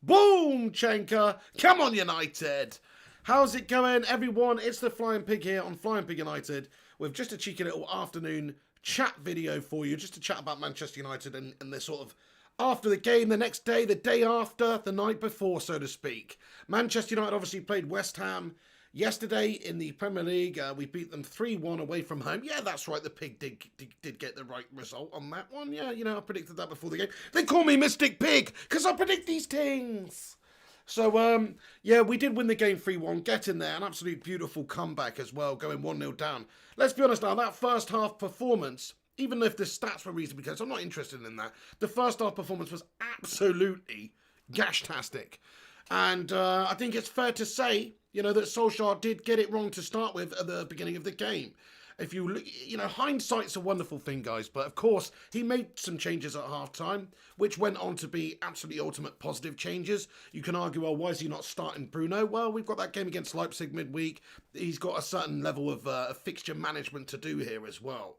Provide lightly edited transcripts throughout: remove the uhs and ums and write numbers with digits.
Boom, Chenka. Come on, United. How's it going, everyone? It's the Flying Pig here on Flying Pig United with just a cheeky little afternoon chat video for you, just to chat about Manchester United and the sort of after the game, the next day, the day after, the night before, so to speak. Manchester United obviously played West Ham yesterday in the Premier League. We beat them 3-1 away from home. Yeah, that's right. The Pig did get the right result on that one. Yeah, you know, I predicted that before the game. They call me Mystic Pig because I predict these things. So, yeah, we did win the game 3-1, get in there, an absolute beautiful comeback as well, going 1-0 down. Let's be honest now, that first half performance, even if the stats were reasonably close, I'm not interested in that. The first half performance was absolutely gashtastic. And I think it's fair to say, you know, that Solskjaer did get it wrong to start with at the beginning of the game. If you look, you know, hindsight's a wonderful thing, guys. But of course, he made some changes at half-time, which went on to be absolutely ultimate positive changes. You can argue, well, why is he not starting Bruno? Well, we've got that game against Leipzig midweek. He's got a certain level of fixture management to do here as well.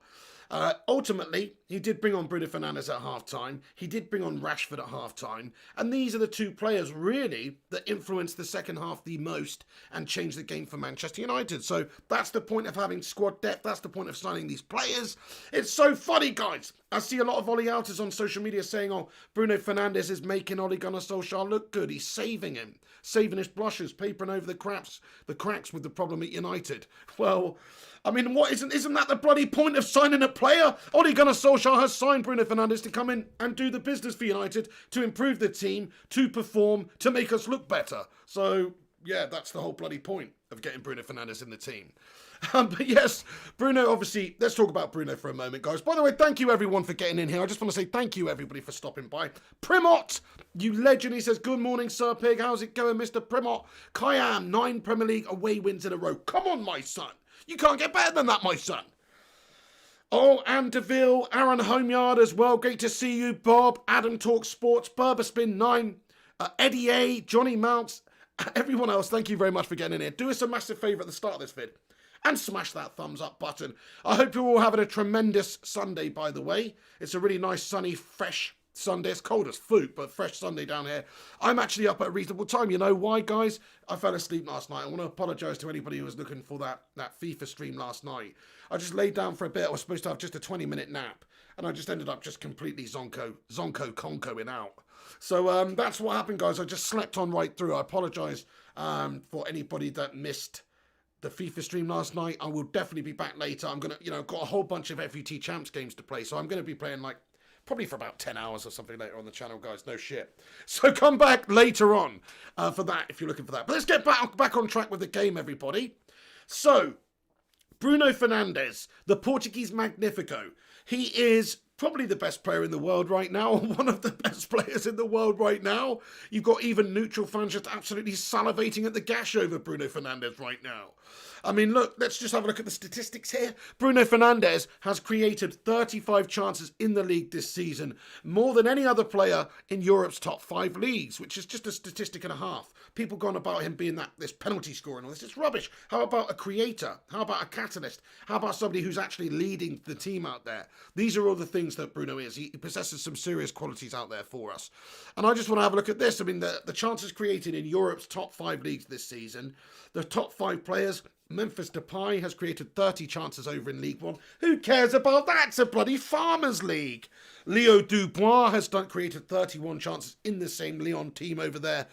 Ultimately, he did bring on Bruno Fernandes at half-time. He did bring on Rashford at half-time. And these are the two players, really, that influenced the second half the most and changed the game for Manchester United. So that's the point of having squad depth. That's the point of signing these players. It's so funny, guys. I see a lot of Ollie Outers on social media saying, oh, Bruno Fernandes is making Ole Gunnar Solskjaer look good. He's saving him, saving his blushes, papering over the cracks with the problem at United. Well, I mean, isn't that the bloody point of signing a player? Ole Gunnar Solskjaer has signed Bruno Fernandes to come in and do the business for United, to improve the team, to perform, to make us look better. So, yeah, that's the whole bloody point of getting Bruno Fernandes in the team. But yes, Bruno, obviously, let's talk about Bruno for a moment, guys. By the way, thank you, everyone, for getting in here. I just want to say thank you, everybody, for stopping by. Primot, you legend, he says, good morning, Sir Pig. How's it going, Mr. Primot? Kayam, 9 Premier League away wins in a row. Come on, my son. You can't get better than that, my son. Oh, Anne DeVille, Aaron Homeyard as well. Great to see you, Bob. Adam Talk Sports, Berberspin 9, Eddie A, Johnny Mounts, everyone else. Thank you very much for getting in here. Do us a massive favour at the start of this vid and smash that thumbs up button. I hope you're all having a tremendous Sunday, by the way. It's a really nice, sunny, fresh Sunday. It's cold as food, but fresh Sunday down here. I'm actually up at a reasonable time. You know why, guys? I fell asleep last night. I want to apologise to anybody who was looking for that FIFA stream last night. I just laid down for a bit. I was supposed to have just a 20-minute nap, and I just ended up just completely zonko-conkoing out. So that's what happened, guys. I just slept on right through. I apologise for anybody that missed the FIFA stream last night. I will definitely be back later. I'm going to, you know, got a whole bunch of FUT Champs games to play, so I'm going to be playing like probably for about 10 hours or something later on the channel, guys. No shit. So come back later on for that if you're looking for that. But let's get back on track with the game, everybody. So, Bruno Fernandes, the Portuguese Magnifico. He is probably the best player in the world right now, one of the best players in the world right now. You've got even neutral fans just absolutely salivating at the gash over Bruno Fernandes right now. I mean, look, let's just have a look at the statistics here. Bruno Fernandes has created 35 chances in the league this season, more than any other player in Europe's top 5 leagues, which is just a statistic and a half. People gone about him being this penalty scorer and all this. It's rubbish. How about a creator? How about a catalyst? How about somebody who's actually leading the team out there? These are all the things that Bruno is. He possesses some serious qualities out there for us. And I just want to have a look at this. I mean, the chances created in Europe's top 5 leagues this season, the top 5 players, Memphis Depay has created 30 chances over in League One. Who cares about that? It's a bloody Farmers League. Leo Dubois has created 31 chances in the same Lyon team over there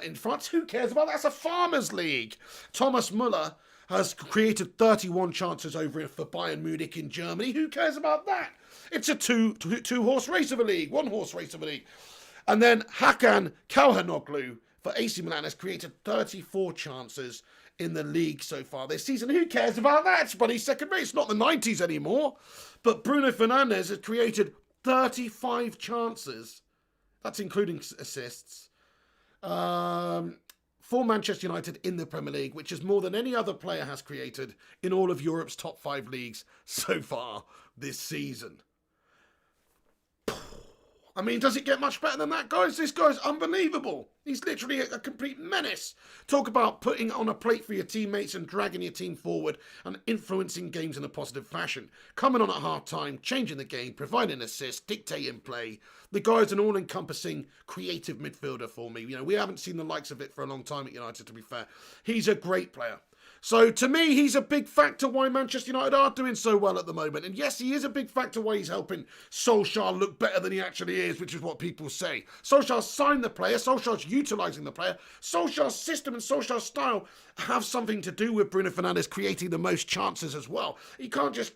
in France. Who cares about that? That's a Farmers League. Thomas Müller has created 31 chances over for Bayern Munich in Germany. Who cares about that? It's a two-horse race of a league, one-horse race of a league. And then Hakan Çalhanoğlu for AC Milan has created 34 chances in the league so far this season. Who cares about that? It's bloody second rate. It's not the 90s anymore. But Bruno Fernandes has created 35 chances. That's including assists. For Manchester United in the Premier League, which is more than any other player has created in all of Europe's top 5 leagues so far this season. I mean, does it get much better than that, guys? This guy's unbelievable. He's literally a complete menace. Talk about putting it on a plate for your teammates and dragging your team forward and influencing games in a positive fashion. Coming on at half-time, changing the game, providing assists, dictating play. The guy's an all-encompassing creative midfielder for me. You know, we haven't seen the likes of it for a long time at United, to be fair. He's a great player. So, to me, he's a big factor why Manchester United are doing so well at the moment. And yes, he is a big factor why he's helping Solskjaer look better than he actually is, which is what people say. Solskjaer signed the player. Solskjaer's utilising the player. Solskjaer's system and Solskjaer's style have something to do with Bruno Fernandes creating the most chances as well. You can't just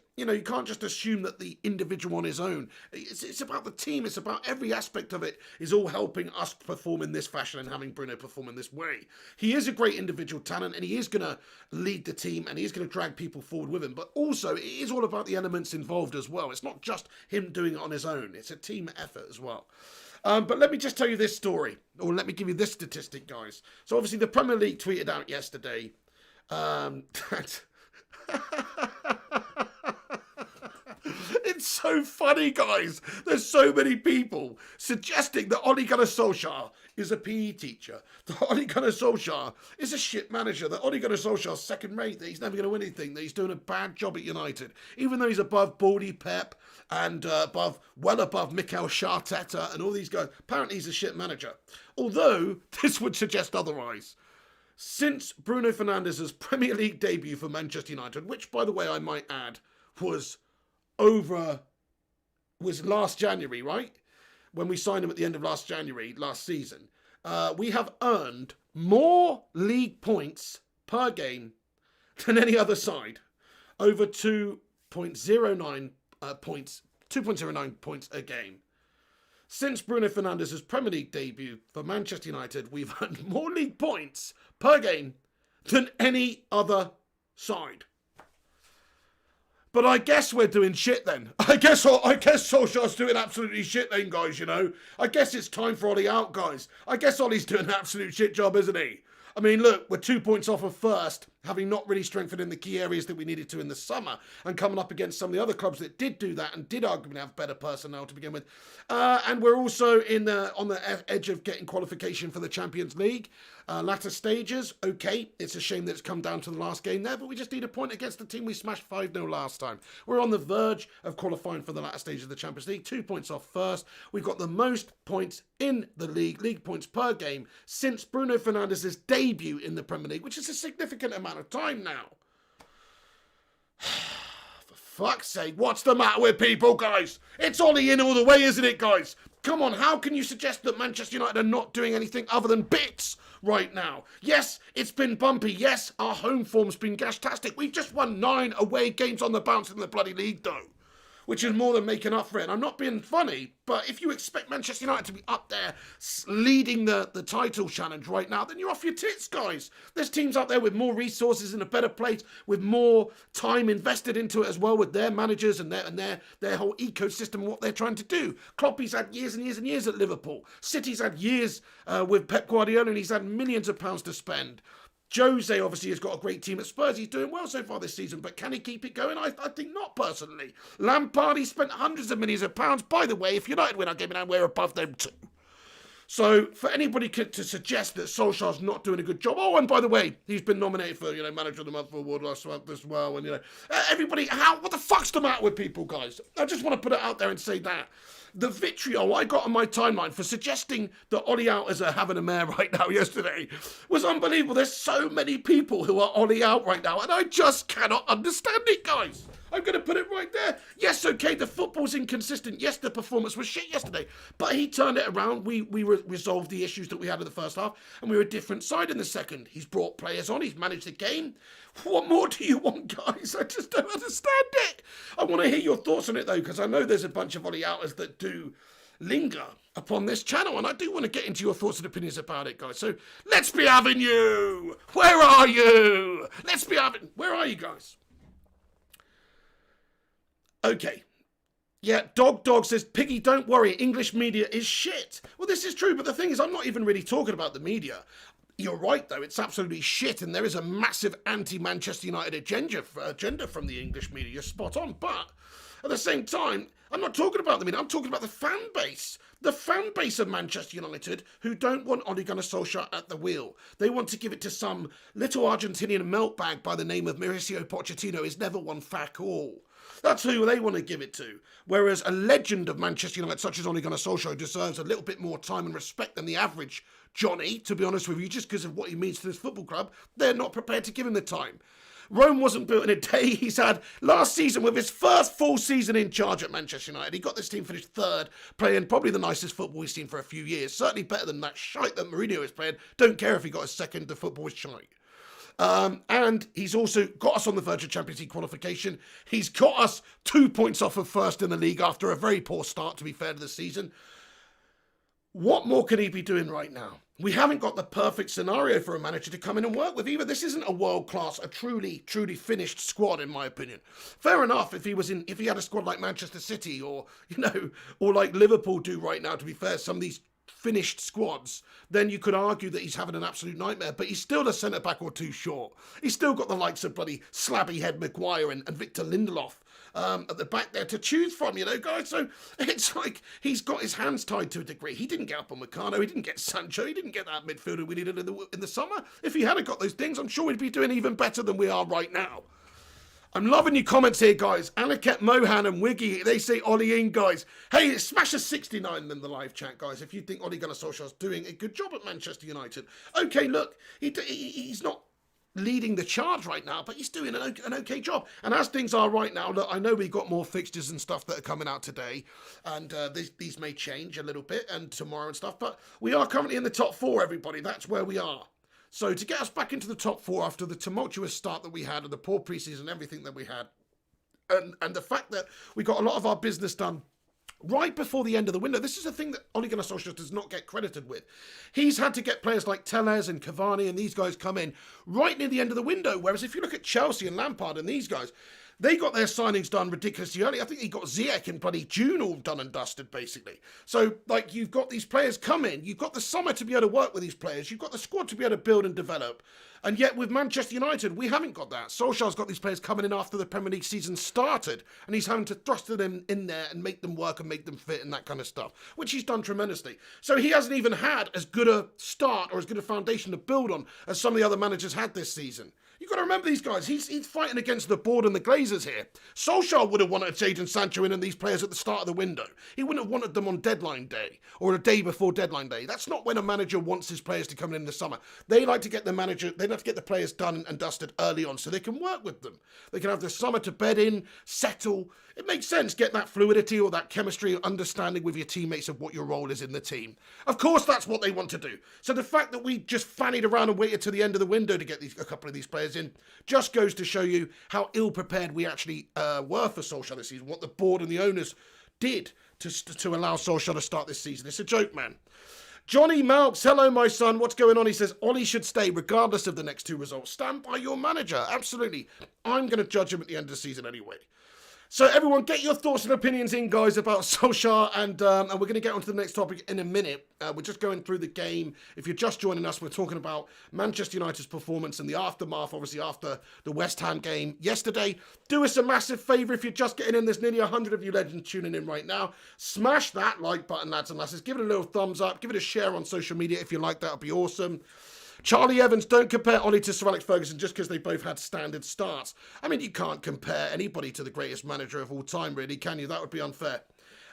assume that the individual on his own. It's about the team. It's about every aspect of it is all helping us perform in this fashion and having Bruno perform in this way. He is a great individual talent and he is going to lead the team and he is going to drag people forward with him. But also, it is all about the elements involved as well. It's not just him doing it on his own. It's a team effort as well. But let me just tell you this story, or let me give you this statistic, guys. So obviously the Premier League tweeted out yesterday that... It's so funny, guys. There's so many people suggesting that Ole Gunnar Solskjaer is a PE teacher, that Ole Gunnar Solskjaer is a shit manager, that Ole Gunnar Solskjaer's second rate, that he's never going to win anything, that he's doing a bad job at United, even though he's above Baldy Pep and well above Mikel Arteta and all these guys. Apparently he's a shit manager. Although this would suggest otherwise. Since Bruno Fernandes' Premier League debut for Manchester United, which, by the way, I might add, was last January, right? When we signed him at the end of last January, last season. We have earned more league points per game than any other side. Over 2.09 points a game. Since Bruno Fernandes' Premier League debut for Manchester United, we've earned more league points per game than any other side. But I guess we're doing shit then. I guess Solskjaer's doing absolutely shit then, guys, you know. I guess it's time for Ollie out, guys. I guess Ollie's doing an absolute shit job, isn't he? I mean, look, we're 2 points off of first, having not really strengthened in the key areas that we needed to in the summer, and coming up against some of the other clubs that did do that and did arguably have better personnel to begin with. And we're also on the edge of getting qualification for the Champions League. Latter stages, okay, it's a shame that it's come down to the last game there, but we just need a point against the team we smashed 5-0 last time. We're on the verge of qualifying for the latter stage of the Champions League, 2 points off first. We've got the most points in the league points per game, since Bruno Fernandes' debut in the Premier League, which is a significant amount of time now. For fuck's sake, what's the matter with people, guys? It's Ollie in all the way, isn't it, guys? Come on, how can you suggest that Manchester United are not doing anything other than bits right now? Yes, it's been bumpy. Yes, our home form's been gashtastic. We've just won 9 away games on the bounce in the bloody league, though, which is more than making up for it. And I'm not being funny, but if you expect Manchester United to be up there leading the title challenge right now, then you're off your tits, guys. There's teams out there with more resources in a better place, with more time invested into it as well, with their managers and their whole ecosystem and what they're trying to do. Kloppy's had years and years and years at Liverpool. City's had years with Pep Guardiola, and he's had millions of pounds to spend. Jose obviously has got a great team at Spurs. He's doing well so far this season, but can he keep it going? I think not, personally. Lampard, he spent hundreds of millions of pounds. By the way, if United win our game, we're above them too. So for anybody to suggest that Solskjaer's not doing a good job, oh, and by the way, he's been nominated for Manager of the Month award last month as well, and everybody, what the fuck's the matter with people, guys? I just want to put it out there and say that. The vitriol I got on my timeline for suggesting that Ollie out is having a mare right now yesterday was unbelievable. There's so many people who are Ollie out right now, and I just cannot understand it, guys. I'm going to put it right there. Yes, okay, the football's inconsistent. Yes, the performance was shit yesterday, but he turned it around. We resolved the issues that we had in the first half, and we were a different side in the second. He's brought players on. He's managed the game. What more do you want, guys? I just don't understand it. I want to hear your thoughts on it, though, because I know there's a bunch of Ollie outers that do linger upon this channel, and I do want to get into your thoughts and opinions about it, guys. So let's be having you. Where are you? Where are you, guys? Okay. Yeah, Dog says, Piggy, don't worry, English media is shit. Well, this is true, but the thing is, I'm not even really talking about the media. You're right, though, it's absolutely shit, and there is a massive anti-Manchester United agenda from the English media. You're spot on, but At the same time, I'm not talking about the media, I'm talking about the fan base. The fan base of Manchester United who don't want Ole Gunnar Solskjaer at the wheel. They want to give it to some little Argentinian meltbag by the name of Mauricio Pochettino who's never won fuck all. That's who they want to give it to. Whereas a legend of Manchester United such as Ole Gunnar Solskjaer deserves a little bit more time and respect than the average Johnny, to be honest with you, just because of what he means to this football club. They're not prepared to give him the time. Rome wasn't built in a day. He's had last season with his first full season in charge at Manchester United. He got this team finished third, playing probably the nicest football he's seen for a few years. Certainly better than that shite that Mourinho is playing. Don't care if he got a second, the football is shite. And he's also got us on the verge of Champions League qualification. He's got us 2 points off of first in the league after a very poor start, to be fair, to the season. What more can he be doing right now? We haven't got the perfect scenario for a manager to come in and work with either. This isn't a world-class, a truly finished squad, in my opinion. Fair enough if he had a squad like Manchester City or like Liverpool do right now, to be fair, some of these finished squads, then you could argue that he's having an absolute nightmare, but he's still a centre-back or two short. He's still got the likes of bloody slabby head Maguire and Victor Lindelof at the back there to choose from, guys. So it's like he's got his hands tied to a degree. He didn't get up on Upamecano, he didn't get Sancho, he didn't get that midfielder we needed in the summer. If he hadn't got those things, I'm sure we'd be doing even better than we are right now. I'm loving your comments here, guys. Aniket Mohan and Wiggy, they say Ollie in, guys. Hey, smash a 69 in the live chat, guys, if you think Ole Gunnar Solskjaer's doing a good job at Manchester United. Okay, look, he's not leading the charge right now, but he's doing an okay job. And as things are right now, look, I know we've got more fixtures and stuff that are coming out today, and these may change a little bit, and tomorrow and stuff, but we are currently in the top four, everybody. That's where we are. So to get us back into the top four after the tumultuous start that we had and the poor preseason and everything that we had, and the fact that we got a lot of our business done right before the end of the window. This is a thing that Ole Gunnar Solskjaer does not get credited with. He's had to get players like Telles and Cavani and these guys come in right near the end of the window, whereas if you look at Chelsea and Lampard and these guys, they got their signings done ridiculously early. I think he got Ziyech in bloody June all done and dusted, basically. So, like, you've got these players come in. You've got the summer to be able to work with these players. You've got the squad to be able to build and develop. And yet, with Manchester United, we haven't got that. Solskjaer's got these players coming in after the Premier League season started. And he's having to thrust them in there and make them work and make them fit and that kind of stuff, which he's done tremendously. So he hasn't even had as good a start or as good a foundation to build on as some of the other managers had this season. You've got to remember these guys. He's fighting against the board and the Glazers here. Solskjaer would have wanted Jadon Sancho in and these players at the start of the window. He wouldn't have wanted them on deadline day or a day before deadline day. That's not when a manager wants his players to come in the summer. They like to get the players done and dusted early on so they can work with them. They can have the summer to bed in, settle. It makes sense. Get that fluidity or that chemistry or understanding with your teammates of what your role is in the team. Of course, that's what they want to do. So the fact that we just fannied around and waited to the end of the window to get a couple of these players in just goes to show you how ill-prepared we actually were for Solskjaer this season, what the board and the owners did to allow Solskjaer to start this season. It's a joke, man. Johnny Malks, hello, my son. What's going on? He says, Ollie should stay regardless of the next two results. Stand by your manager. Absolutely. I'm going to judge him at the end of the season anyway. So everyone, get your thoughts and opinions in, guys, about Solskjaer, and we're going to get on to the next topic in a minute. We're just going through the game. If you're just joining us, we're talking about Manchester United's performance and the aftermath, obviously, after the West Ham game yesterday. Do us a massive favour if you're just getting in. There's nearly 100 of you legends tuning in right now. Smash that like button, lads and lasses. Give it a little thumbs up. Give it a share on social media if you like. That would be awesome. Charlie Evans, don't compare Ollie to Sir Alex Ferguson just because they both had standard starts. I mean, you can't compare anybody to the greatest manager of all time, really, can you? That would be unfair.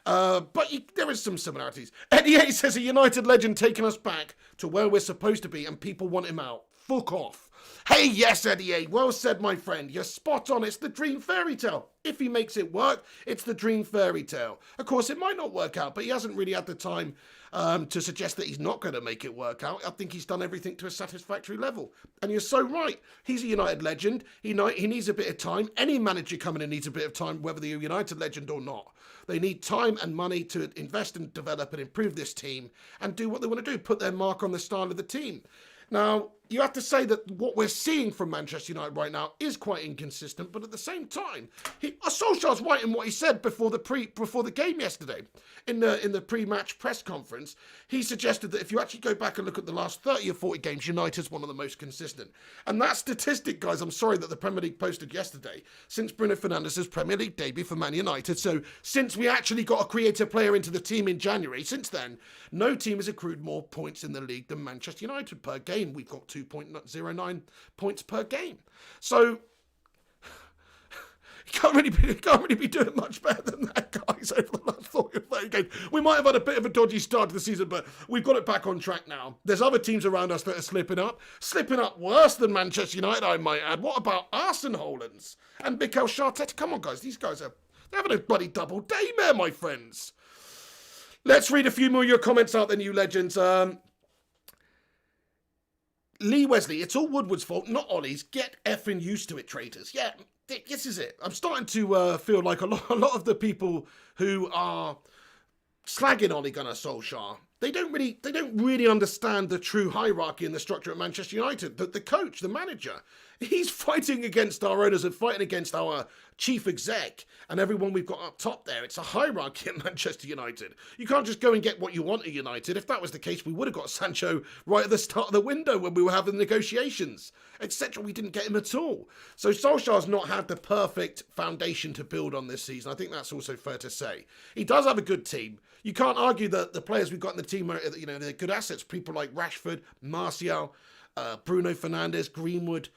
But there is some similarities. Eddie A says, a United legend taking us back to where we're supposed to be and people want him out. Fuck off. Hey, yes, Eddie A. Well said, my friend. You're spot on. It's the dream fairy tale. If he makes it work, it's the dream fairy tale. Of course, it might not work out, but he hasn't really had the time to suggest that he's not going to make it work out. I think he's done everything to a satisfactory level. And you're so right. He's a United legend. He needs a bit of time. Any manager coming in needs a bit of time, whether they're a United legend or not. They need time and money to invest and develop and improve this team and do what they want to do, put their mark on the style of the team. Now, you have to say that what we're seeing from Manchester United right now is quite inconsistent, but at the same time, Solskjaer's right in what he said before the game yesterday. In the pre-match press conference, he suggested that if you actually go back and look at the last 30 or 40 games, United's one of the most consistent. And that statistic, guys, I'm sorry that the Premier League posted yesterday, since Bruno Fernandes's Premier League debut for Man United, so since we actually got a creative player into the team in January, since then, no team has accrued more points in the league than Manchester United per game. We've got 2.09 points per game. So you can't really be doing much better than that, guys, over the last 40 or 30 games. We might have had a bit of a dodgy start to the season, but we've got it back on track now. There's other teams around us that are slipping up worse than Manchester United, I might add. What about Arsenalans and Mikel Arteta? Come on, guys, they're having a bloody double day there, my friends. Let's read a few more of your comments out, then, you legends. Lee Wesley, it's all Woodward's fault, not Ollie's. Get effing used to it, traitors. Yeah, this is it. I'm starting to feel like a lot of the people who are slagging Ole Gunnar Solskjaer, they don't really understand the true hierarchy and the structure at Manchester United. The coach, the manager, he's fighting against our owners and fighting against our chief exec and everyone we've got up top there. It's a hierarchy at Manchester United. You can't just go and get what you want at United. If that was the case, we would have got Sancho right at the start of the window when we were having negotiations, etc. We didn't get him at all. So Solskjaer's not had the perfect foundation to build on this season. I think that's also fair to say. He does have a good team. You can't argue that the players we've got in the team are, they're good assets. People like Rashford, Martial, Bruno Fernandes, Greenwood,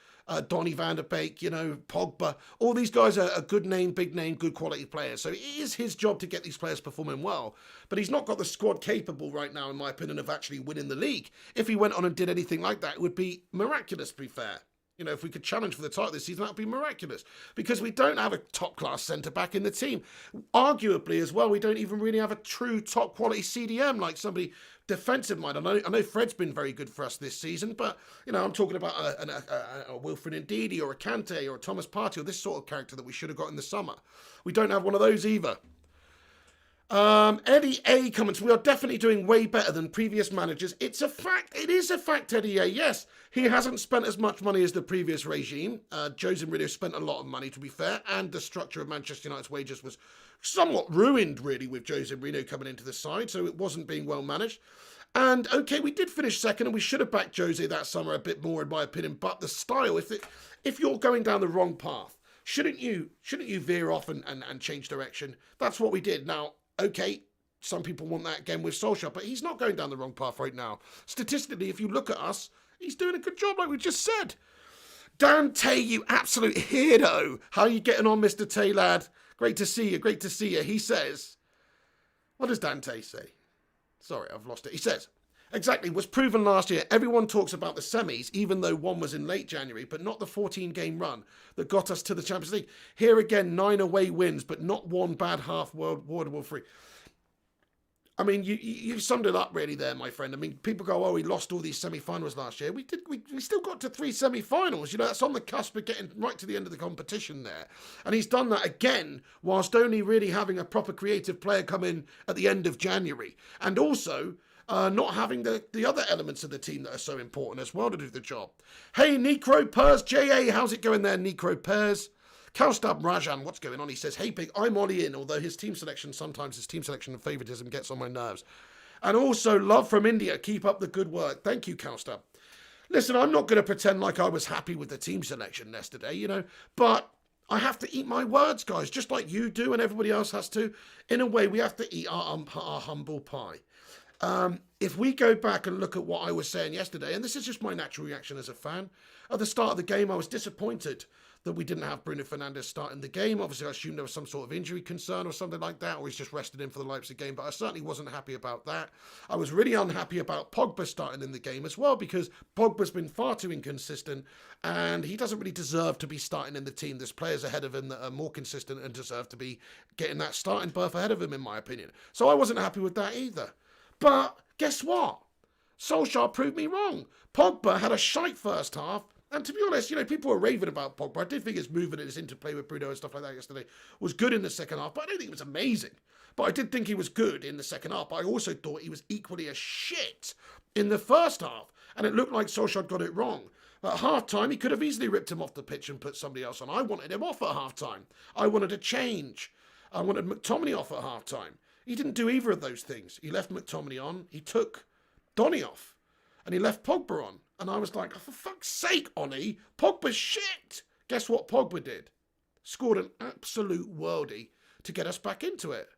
Donny van der Beek, Pogba. All these guys are good name, big name, good quality players. So it is his job to get these players performing well. But he's not got the squad capable right now, in my opinion, of actually winning the league. If he went on and did anything like that, it would be miraculous, to be fair. If we could challenge for the title this season, that would be miraculous. Because we don't have a top-class centre-back in the team. Arguably, as well, we don't even really have a true top-quality CDM, like somebody defensive minded. I know Fred's been very good for us this season, but, I'm talking about a Wilfred Ndidi or a Kante or a Thomas Partey or this sort of character that we should have got in the summer. We don't have one of those either. Eddie A comments, we are definitely doing way better than previous managers. It's a fact. It is a fact, Eddie A. Yes, he hasn't spent as much money as the previous regime. Jose Mourinho spent a lot of money, to be fair, and the structure of Manchester United's wages was somewhat ruined, really, with Jose Mourinho coming into the side, so it wasn't being well managed. And, okay, we did finish second, and we should have backed Jose that summer a bit more, in my opinion, but the style, if you're going down the wrong path, shouldn't you veer off and change direction? That's what we did. Now, okay, some people want that again with Solskjaer, but he's not going down the wrong path right now. Statistically, if you look at us, he's doing a good job, like we just said. Dante, you absolute hero. How are you getting on, Mr. Tay, lad? Great to see you, He says, what does Dante say? Sorry, I've lost it. He says, exactly, was proven last year. Everyone talks about the semis, even though one was in late January, but not the 14-game run that got us to the Champions League. Here again, 9 away wins, but not one bad half World Free. I mean, you summed it up really there, my friend. I mean, people go, oh, we lost all these semi-finals last year. We still got to 3 semi-finals. That's on the cusp of getting right to the end of the competition there. And he's done that again, whilst only really having a proper creative player come in at the end of January. And also not having the other elements of the team that are so important as well to do the job. Hey, Necro Pers, J.A., how's it going there, Necro Pers? Kaustab Rajan, what's going on? He says, hey, Pig, I'm Ollie in, although sometimes his team selection and favouritism gets on my nerves. And also, love from India. Keep up the good work. Thank you, Kaustab. Listen, I'm not going to pretend like I was happy with the team selection yesterday, but I have to eat my words, guys, just like you do and everybody else has to. In a way, we have to eat our humble pie. If we go back and look at what I was saying yesterday, and this is just my natural reaction as a fan, at the start of the game, I was disappointed that we didn't have Bruno Fernandes starting the game. Obviously, I assumed there was some sort of injury concern or something like that, or he's just rested in for the Leipzig game, but I certainly wasn't happy about that. I was really unhappy about Pogba starting in the game as well, because Pogba's been far too inconsistent, and he doesn't really deserve to be starting in the team. There's players ahead of him that are more consistent and deserve to be getting that starting berth ahead of him, in my opinion. So I wasn't happy with that either. But guess what? Solskjaer proved me wrong. Pogba had a shite first half. And to be honest, people were raving about Pogba. I did think his movement and his interplay with Bruno and stuff like that yesterday was good in the second half, but I don't think it was amazing. But I did think he was good in the second half. But I also thought he was equally as shit in the first half, and it looked like Solskjaer got it wrong. At half-time, he could have easily ripped him off the pitch and put somebody else on. I wanted him off at half-time. I wanted a change. I wanted McTominay off at half-time. He didn't do either of those things. He left McTominay on. He took Donny off. And he left Pogba on. And I was like, oh, for fuck's sake, Onnie, Pogba's shit. Guess what Pogba did? Scored an absolute worldie to get us back into it.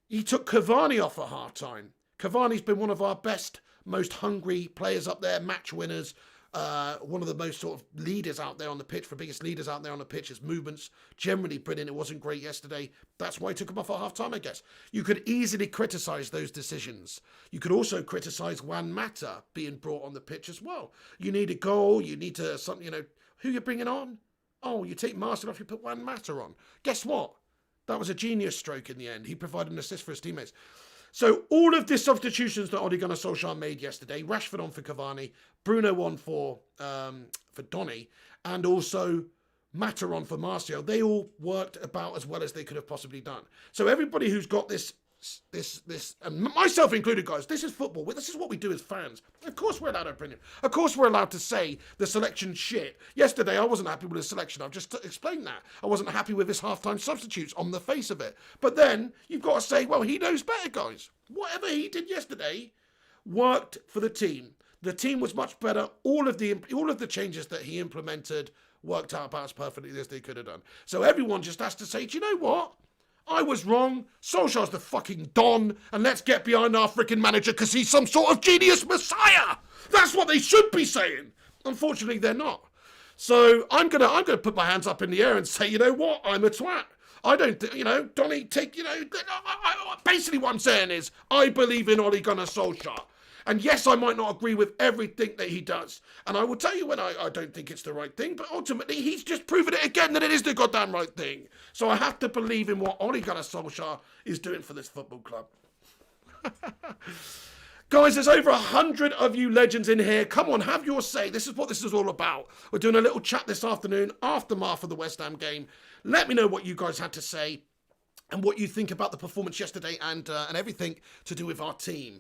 He took Cavani off at half-time. Cavani's been one of our best, most hungry players up there, match winners, one of the most sort of leaders out there on the pitch, for biggest leaders out there on the pitch. His movements generally brilliant. It wasn't great yesterday. That's why he took him off at half-time, I guess. You could easily criticise those decisions. You could also criticise Juan Mata being brought on the pitch as well. You need a goal. You need to, who you're bringing on? Oh, you take Marcel off, you put Juan Mata on. Guess what? That was a genius stroke in the end. He provided an assist for his teammates. So all of the substitutions that Ole Gunnar Solskjaer made yesterday, Rashford on for Cavani, Bruno on for Donny, and also Mata on for Martial, they all worked about as well as they could have possibly done. So everybody who's got this, and myself included, guys, this is football. This is what we do as fans. Of course we're allowed an opinion. Of course we're allowed to say the selection shit. Yesterday I wasn't happy with the selection. I've just explained that. I wasn't happy with his half-time substitutes on the face of it. But then you've got to say, well, he knows better, guys. Whatever he did yesterday worked for the team. The team was much better. All of the changes that he implemented worked out about as perfectly as they could have done. So everyone just has to say, do you know what? I was wrong. Solskjaer's the fucking Don, and let's get behind our freaking manager because he's some sort of genius messiah. That's what they should be saying. Unfortunately, they're not. So I'm gonna put my hands up in the air and say, you know what? I'm a twat. I don't, Donny, basically what I'm saying is I believe in Ole Gunnar Solskjaer. And yes, I might not agree with everything that he does. And I will tell you when I don't think it's the right thing, but ultimately he's just proven it again that it is the goddamn right thing. So I have to believe in what Ole Gunnar Solskjaer is doing for this football club. Guys, there's over 100 of you legends in here. Come on, have your say. This is what this is all about. We're doing a little chat this afternoon, aftermath of the West Ham game. Let me know what you guys had to say and what you think about the performance yesterday and everything to do with our team.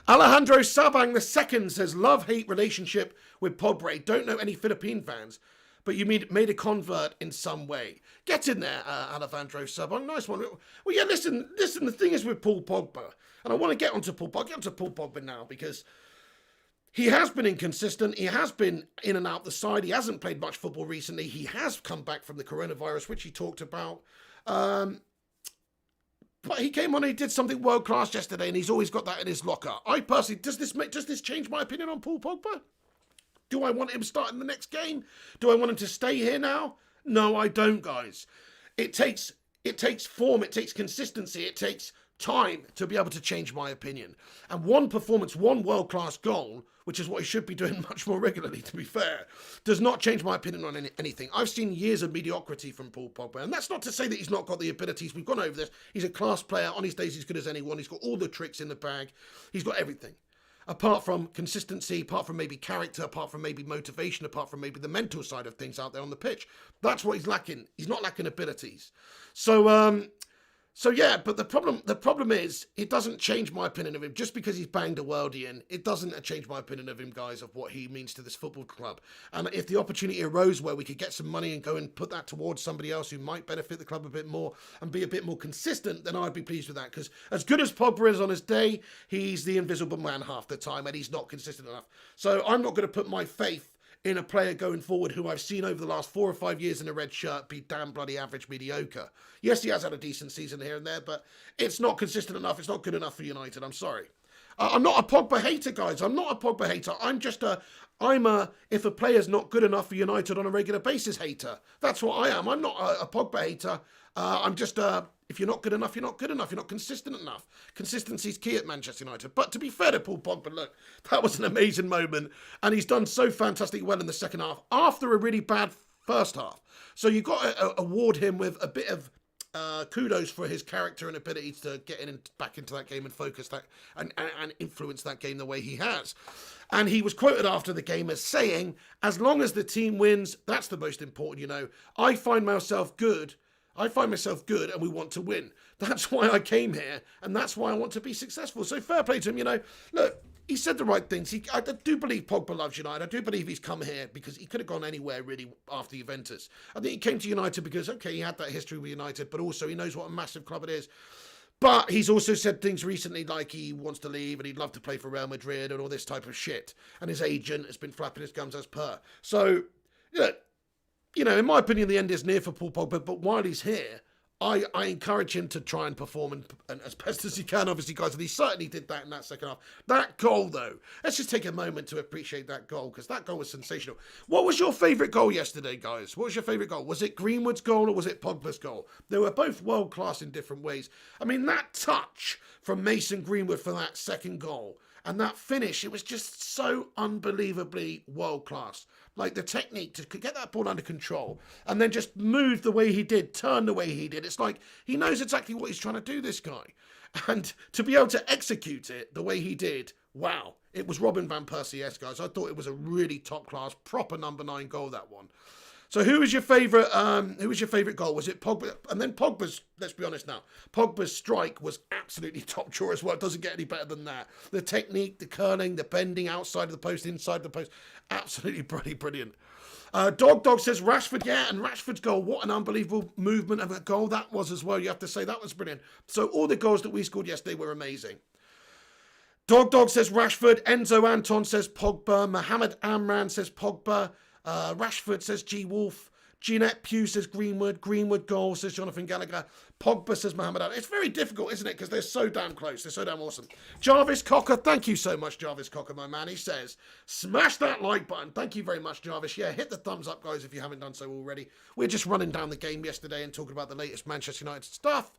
Alejandro Sabang II says, love-hate relationship with Pogba. Don't know any Philippine fans, but you made a convert in some way. Get in there, Alejandro Sabang. Nice one. Well, yeah, listen, the thing is with Paul Pogba, and I want to get onto Paul Pogba now because he has been inconsistent. He has been in and out the side. He hasn't played much football recently. He has come back from the coronavirus, which he talked about. But he came on and he did something world-class yesterday, and he's always got that in his locker. I personally, does this change my opinion on Paul Pogba? Do I want him starting the next game? Do I want him to stay here now? No, I don't, guys. It takes form, it takes consistency, it takes time to be able to change my opinion. And one performance, one world-class goal, which is what he should be doing much more regularly, to be fair, does not change my opinion on anything. I've seen years of mediocrity from Paul Pogba, and that's not to say that he's not got the abilities. We've gone over this. He's a class player. On his days, he's good as anyone. He's got all the tricks in the bag. He's got everything. Apart from consistency, apart from maybe character, apart from maybe motivation, apart from maybe the mental side of things out there on the pitch. That's what he's lacking. He's not lacking abilities. So yeah, but the problem is it doesn't change my opinion of him just because he's banged a worldie in. It doesn't change my opinion of him, guys, of what he means to this football club. And if the opportunity arose where we could get some money and go and put that towards somebody else who might benefit the club a bit more and be a bit more consistent, then I'd be pleased with that. Because as good as Pogba is on his day, he's the invisible man half the time, and he's not consistent enough. So I'm not going to put my faith in a player going forward who I've seen over the last 4 or 5 years in a red shirt be damn bloody average mediocre. Yes, he has had a decent season here and there, but it's not consistent enough. It's not good enough for United. I'm sorry. I'm not a Pogba hater, guys. I'm not a Pogba hater. I'm a if a player's not good enough for United on a regular basis hater. That's what I am. I'm not a Pogba hater. I'm just if you're not good enough, you're not good enough. You're not consistent enough. Consistency's key at Manchester United. But to be fair to Paul Pogba, look, that was an amazing moment. And he's done so fantastically well in the second half after a really bad first half. So you've got to award him with a bit of kudos for his character and ability to get back into that game and focus that and influence that game the way he has. And he was quoted after the game as saying, as long as the team wins, that's the most important, I find myself good and we want to win. That's why I came here, and that's why I want to be successful. So fair play to him, Look, he said the right things. I do believe Pogba loves United. I do believe he's come here because he could have gone anywhere really after Juventus. I think he came to United because, okay, he had that history with United, but also he knows what a massive club it is. But he's also said things recently like he wants to leave and he'd love to play for Real Madrid and all this type of shit. And his agent has been flapping his gums as per. So, in my opinion, the end is near for Paul Pogba. But while he's here, I encourage him to try and perform and as best as he can, obviously, guys. And he certainly did that in that second half. That goal, though, let's just take a moment to appreciate that goal because that goal was sensational. What was your favourite goal yesterday, guys? What was your favourite goal? Was it Greenwood's goal or was it Pogba's goal? They were both world-class in different ways. I mean, that touch from Mason Greenwood for that second goal and that finish, it was just so unbelievably world-class. Like the technique to get that ball under control and then just move the way he did, turn the way he did. It's like he knows exactly what he's trying to do, this guy. And to be able to execute it the way he did, wow. It was Robin Van Persie-esque, guys. I thought it was a really top-class, proper number 9 goal, that one. So who was your favourite goal? Was it Pogba? And then Pogba's, let's be honest now, Pogba's strike was absolutely top drawer as well. It doesn't get any better than that. The technique, the curling, the bending outside of the post, inside the post, absolutely brilliant. Dog says Rashford, yeah, and Rashford's goal, what an unbelievable movement of a goal that was as well. You have to say that was brilliant. So all the goals that we scored yesterday were amazing. Dog says Rashford. Enzo Anton says Pogba. Mohammed Amran says Pogba. Rashford says G Wolf. Jeanette Pugh says Greenwood. Greenwood goal says Jonathan Gallagher. Pogba says Mohammed Ali. It's very difficult, isn't it? Because they're so damn close. They're so damn awesome. Jarvis Cocker, thank you so much, Jarvis Cocker, my man. He says, smash that like button. Thank you very much, Jarvis. Yeah, hit the thumbs up, guys, if you haven't done so already. We're just running down the game yesterday and talking about the latest Manchester United stuff.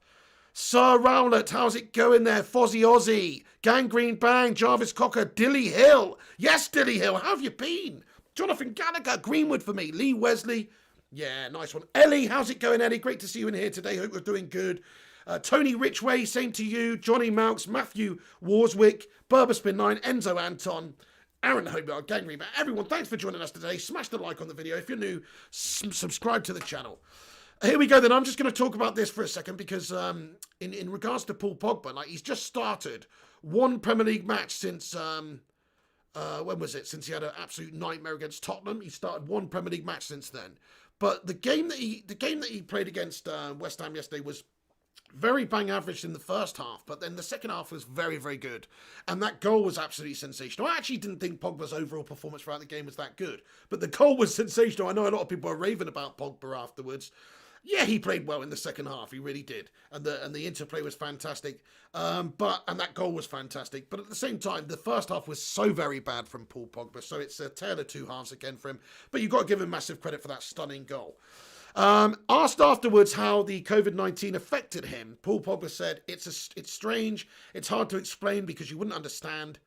Sir Rowlett, how's it going there? Fozzie Aussie, Gangrene Bang, Jarvis Cocker, Dilly Hill. Yes, Dilly Hill, how have you been? Jonathan Gallagher, Greenwood for me. Lee Wesley, yeah, nice one. Ellie, how's it going, Ellie? Great to see you in here today. Hope you're doing good. Tony Richway, same to you. Johnny Malks, Matthew Warswick, Berberspin9, Enzo Anton, Aaron Hobart, Gangrene Bang. Everyone, thanks for joining us today. Smash the like on the video. If you're new, subscribe to the channel. Here we go then. I'm just going to talk about this for a second because in regards to Paul Pogba, like he's just started one Premier League match since when was it? Since he had an absolute nightmare against Tottenham. He started one Premier League match since then. But the game that he played against West Ham yesterday was very bang average in the first half, but then the second half was very, very good. And that goal was absolutely sensational. I actually didn't think Pogba's overall performance throughout the game was that good, but the goal was sensational. I know a lot of people are raving about Pogba afterwards. Yeah, he played well in the second half. He really did. And the interplay was fantastic. And that goal was fantastic. But at the same time, the first half was so very bad from Paul Pogba. So it's a tale of two halves again for him. But you've got to give him massive credit for that stunning goal. Asked afterwards how the COVID-19 affected him, Paul Pogba said, it's strange. It's hard to explain because you wouldn't understand.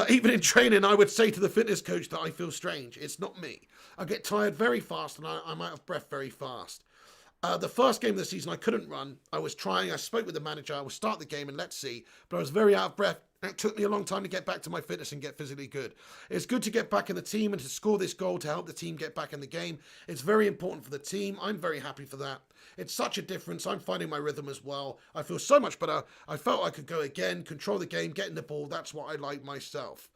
Even in training, I would say to the fitness coach that I feel strange. It's not me. I get tired very fast and I'm out of breath very fast. The first game of the season, I couldn't run. I was trying. I spoke with the manager. I will start the game and let's see. But I was very out of breath. It took me a long time to get back to my fitness and get physically good. It's good to get back in the team and to score this goal to help the team get back in the game. It's very important for the team. I'm very happy for that. It's such a difference. I'm finding my rhythm as well. I feel so much better. I felt I could go again, control the game, get in the ball. That's what I like myself.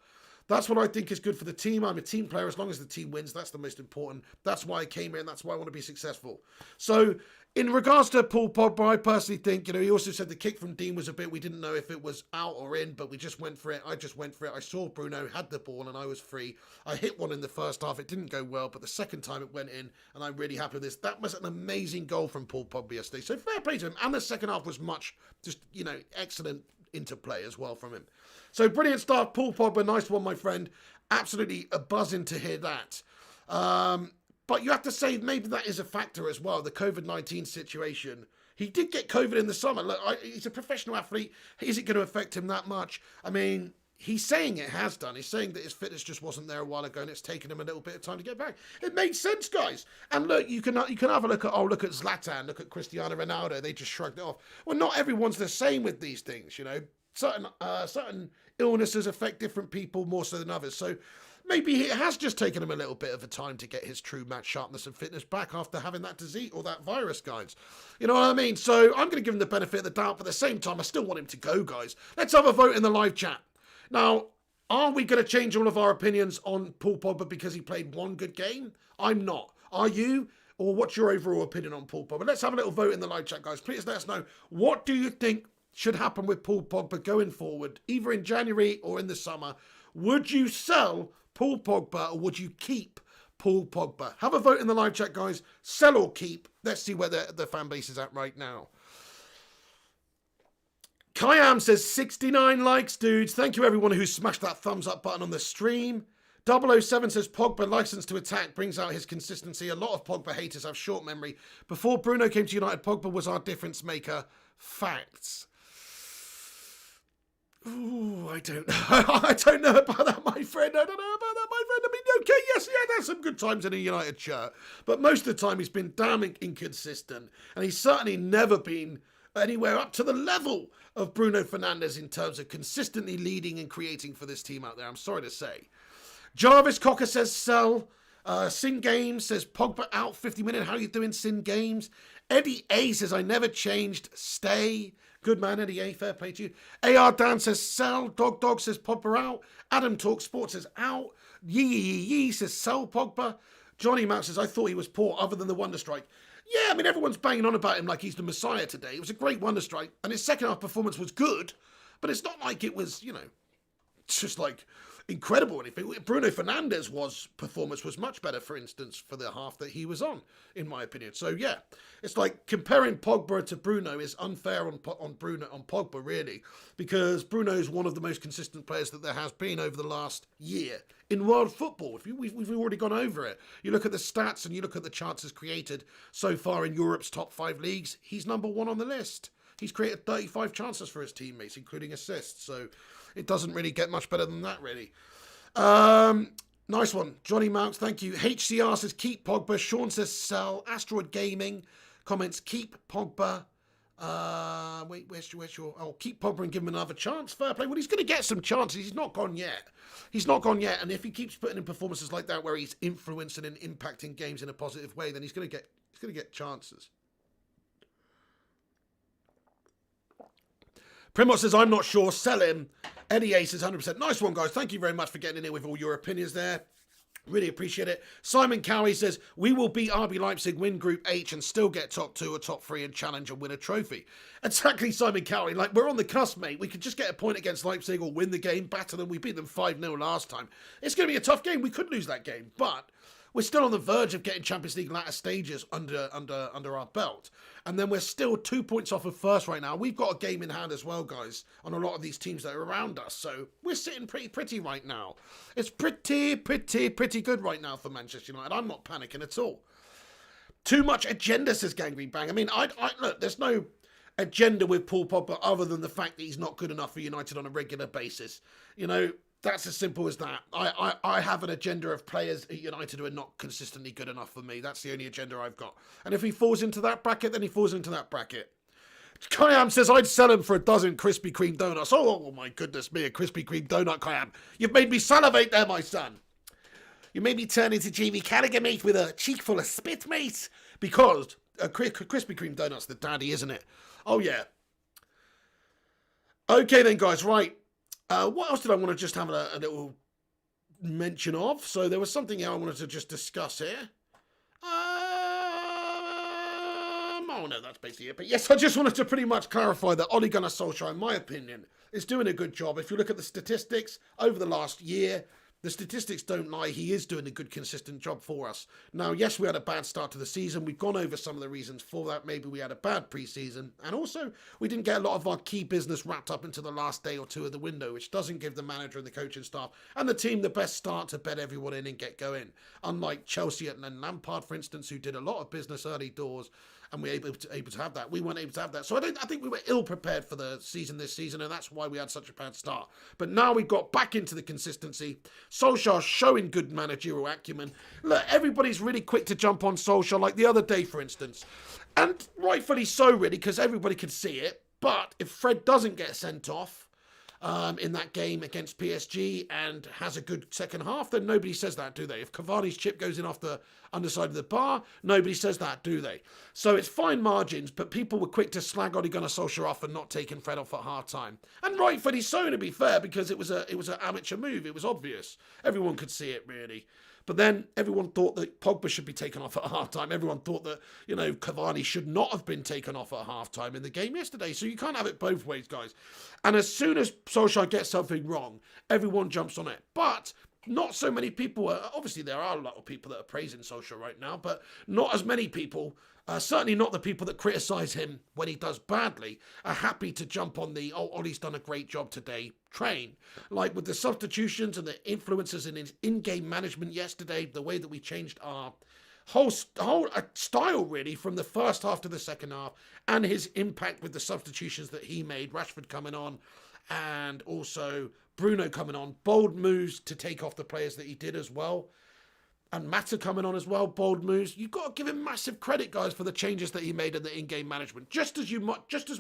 That's what I think is good for the team. I'm a team player. As long as the team wins, that's the most important. That's why I came here and that's why I want to be successful. So in regards to Paul Pogba, I personally think, he also said the kick from Dean was a bit, we didn't know if it was out or in, but we just went for it. I just went for it. I saw Bruno had the ball and I was free. I hit one in the first half. It didn't go well, but the second time it went in and I'm really happy with this. That was an amazing goal from Paul Pogba yesterday. So fair play to him. And the second half was much, excellent interplay as well from him. So brilliant stuff, Paul Pogba, nice one, my friend. Absolutely a buzzing to hear that. But you have to say maybe that is a factor as well, the COVID-19 situation. He did get COVID in the summer. Look, he's a professional athlete. Is it going to affect him that much? I mean, he's saying it has done. He's saying that his fitness just wasn't there a while ago and it's taken him a little bit of time to get back. It makes sense, guys. And look, you can have a look at Zlatan, look at Cristiano Ronaldo. They just shrugged it off. Well, not everyone's the same with these things, Certain illnesses affect different people more so than others. So maybe it has just taken him a little bit of a time to get his true match sharpness and fitness back after having that disease or that virus, guys. You know what I mean? So I'm going to give him the benefit of the doubt, but at the same time, I still want him to go, guys. Let's have a vote in the live chat. Now, are we going to change all of our opinions on Paul Pogba because he played one good game? I'm not. Are you? Or what's your overall opinion on Paul Pogba? Let's have a little vote in the live chat, guys. Please let us know. What do you think should happen with Paul Pogba going forward, either in January or in the summer? Would you sell Paul Pogba or would you keep Paul Pogba? Have a vote in the live chat, guys. Sell or keep. Let's see where the fan base is at right now. Kayam says 69 likes, dudes. Thank you, everyone who smashed that thumbs up button on the stream. 007 says Pogba license to attack brings out his consistency. A lot of Pogba haters have short memory. Before Bruno came to United, Pogba was our difference maker. Facts. Ooh, I don't know. I don't know about that, my friend. I don't know about that, my friend. I mean, okay, yes, he had some good times in a United shirt, but most of the time he's been damn inconsistent, and he's certainly never been anywhere up to the level of Bruno Fernandes in terms of consistently leading and creating for this team out there. I'm sorry to say. Jarvis Cocker says sell. Sin Games says Pogba out 50 minutes. How you doing, Sin Games? Eddie A says I never changed. Stay. Good man, Eddie A. Fair play to you. AR Dan says sell. Dog says Pogba out. Adam Talk Sports says out. Yee says sell Pogba. Johnny Mouse says I thought he was poor other than the Wonder Strike. Yeah, I mean, everyone's banging on about him like he's the Messiah today. It was a great Wonder Strike, and his second half performance was good, but it's not like it was, just like incredible or anything. Bruno Fernandes' performance was much better, for instance, for the half that he was on, in my opinion. So yeah, it's like comparing Pogba to Bruno is unfair on Pogba, really, because Bruno is one of the most consistent players that there has been over the last year in world football. We've already gone over it. You look at the stats and you look at the chances created so far in Europe's top 5 leagues, he's number 1 on the list. He's created 35 chances for his teammates, including assists. So it doesn't really get much better than that, really. Nice one. Johnny Mounts, thank you. HCR says keep Pogba. Sean says sell. Asteroid Gaming comments keep Pogba. Where's your... Oh, keep Pogba and give him another chance. Fair play. Well, he's going to get some chances. He's not gone yet. And if he keeps putting in performances like that where he's influencing and impacting games in a positive way, then he's going to get chances. Primot says, I'm not sure. Sell him. Eddie A says 100%. Nice one, guys. Thank you very much for getting in here with all your opinions there. Really appreciate it. Simon Cowie says, we will beat RB Leipzig, win Group H, and still get top 2 or top 3 and challenge and win a trophy. Exactly, Simon Cowie. Like, we're on the cusp, mate. We could just get a point against Leipzig or win the game better than we beat them 5-0 last time. It's going to be a tough game. We could lose that game, but we're still on the verge of getting Champions League latter stages under our belt. And then we're still 2 points off of first right now. We've got a game in hand as well, guys, on a lot of these teams that are around us. So we're sitting pretty right now. It's pretty good right now for Manchester United. I'm not panicking at all. Too much agenda, says Gangrene Bang. I mean, look, there's no agenda with Paul Pogba other than the fact that he's not good enough for United on a regular basis. That's as simple as that. I have an agenda of players at United who are not consistently good enough for me. That's the only agenda I've got. And if he falls into that bracket, then he falls into that bracket. Kayam says, I'd sell him for a dozen Krispy Kreme donuts. Oh my goodness me, a Krispy Kreme donut, Kayam. You've made me salivate there, my son. You made me turn into Jamie Carragher, mate, with a cheek full of spit, mate. Because a Krispy Kreme donut's the daddy, isn't it? Oh, yeah. Okay then, guys, right. What else did I want to just have a little mention of? So there was something I wanted to just discuss here. Oh no, that's basically it. But yes, I just wanted to pretty much clarify that Ole Gunnar Solskjaer, in my opinion, is doing a good job. If you look at the statistics over the last year, the statistics don't lie. He is doing a good, consistent job for us. Now, yes, we had a bad start to the season. We've gone over some of the reasons for that. Maybe we had a bad pre-season. And also, we didn't get a lot of our key business wrapped up into the last day or two of the window, which doesn't give the manager and the coaching staff and the team the best start to bed everyone in and get going. Unlike Chelsea and Lampard, for instance, who did a lot of business early doors, and we were able to have that. We weren't able to have that. So I think we were ill prepared for the season this season, and that's why we had such a bad start. But now we've got back into the consistency. Solskjaer showing good managerial acumen. Look, everybody's really quick to jump on Solskjaer, like the other day, for instance. And rightfully so, really, because everybody could see it. But if Fred doesn't get sent off, in that game against PSG and has a good second half, then nobody says that, do they? If Cavani's chip goes in off the underside of the bar, nobody says that, do they? So it's fine margins, but people were quick to slag Ole Gunnar Solskjaer off and not taking Fred off at half-time. And rightfully so, to be fair, because it was an amateur move. It was obvious. Everyone could see it, really. But then everyone thought that Pogba should be taken off at half-time. Everyone thought that, Cavani should not have been taken off at half-time in the game yesterday. So you can't have it both ways, guys. And as soon as Solskjaer gets something wrong, everyone jumps on it. But not so many people obviously there are a lot of people that are praising Solskjaer right now, but not as many people, certainly not the people that criticise him when he does badly, are happy to jump on the, Ollie's done a great job today train. Like with the substitutions and the influences in his in-game management yesterday, the way that we changed our whole style really from the first half to the second half, and his impact with the substitutions that he made, Rashford coming on and also Bruno coming on, bold moves to take off the players that he did as well, and Mata coming on as well, bold moves. You've got to give him massive credit, guys, for the changes that he made in the in-game management. Just as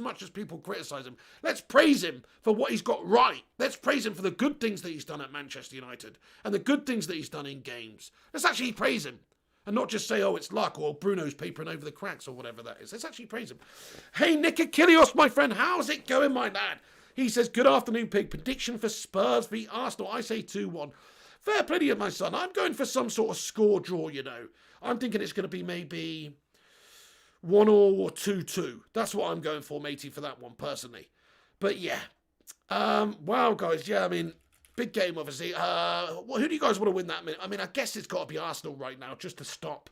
much as people criticise him, let's praise him for what he's got right. Let's praise him for the good things that he's done at Manchester United and the good things that he's done in games. Let's actually praise him. And not just say, oh, it's luck, or Bruno's papering over the cracks, or whatever that is. Let's actually praise him. Hey, Nikakilios, my friend, how's it going, my lad? He says, good afternoon, Pig. Prediction for Spurs v Arsenal. I say 2-1. Fair play to you, my son. I'm going for some sort of score draw, I'm thinking it's going to be maybe 1-1 or 2-2. That's what I'm going for, matey, for that one, personally. But, yeah. Wow, guys. Yeah, I mean, big game, obviously. Who do you guys want to win that minute? I mean, I guess it's got to be Arsenal right now, just to stop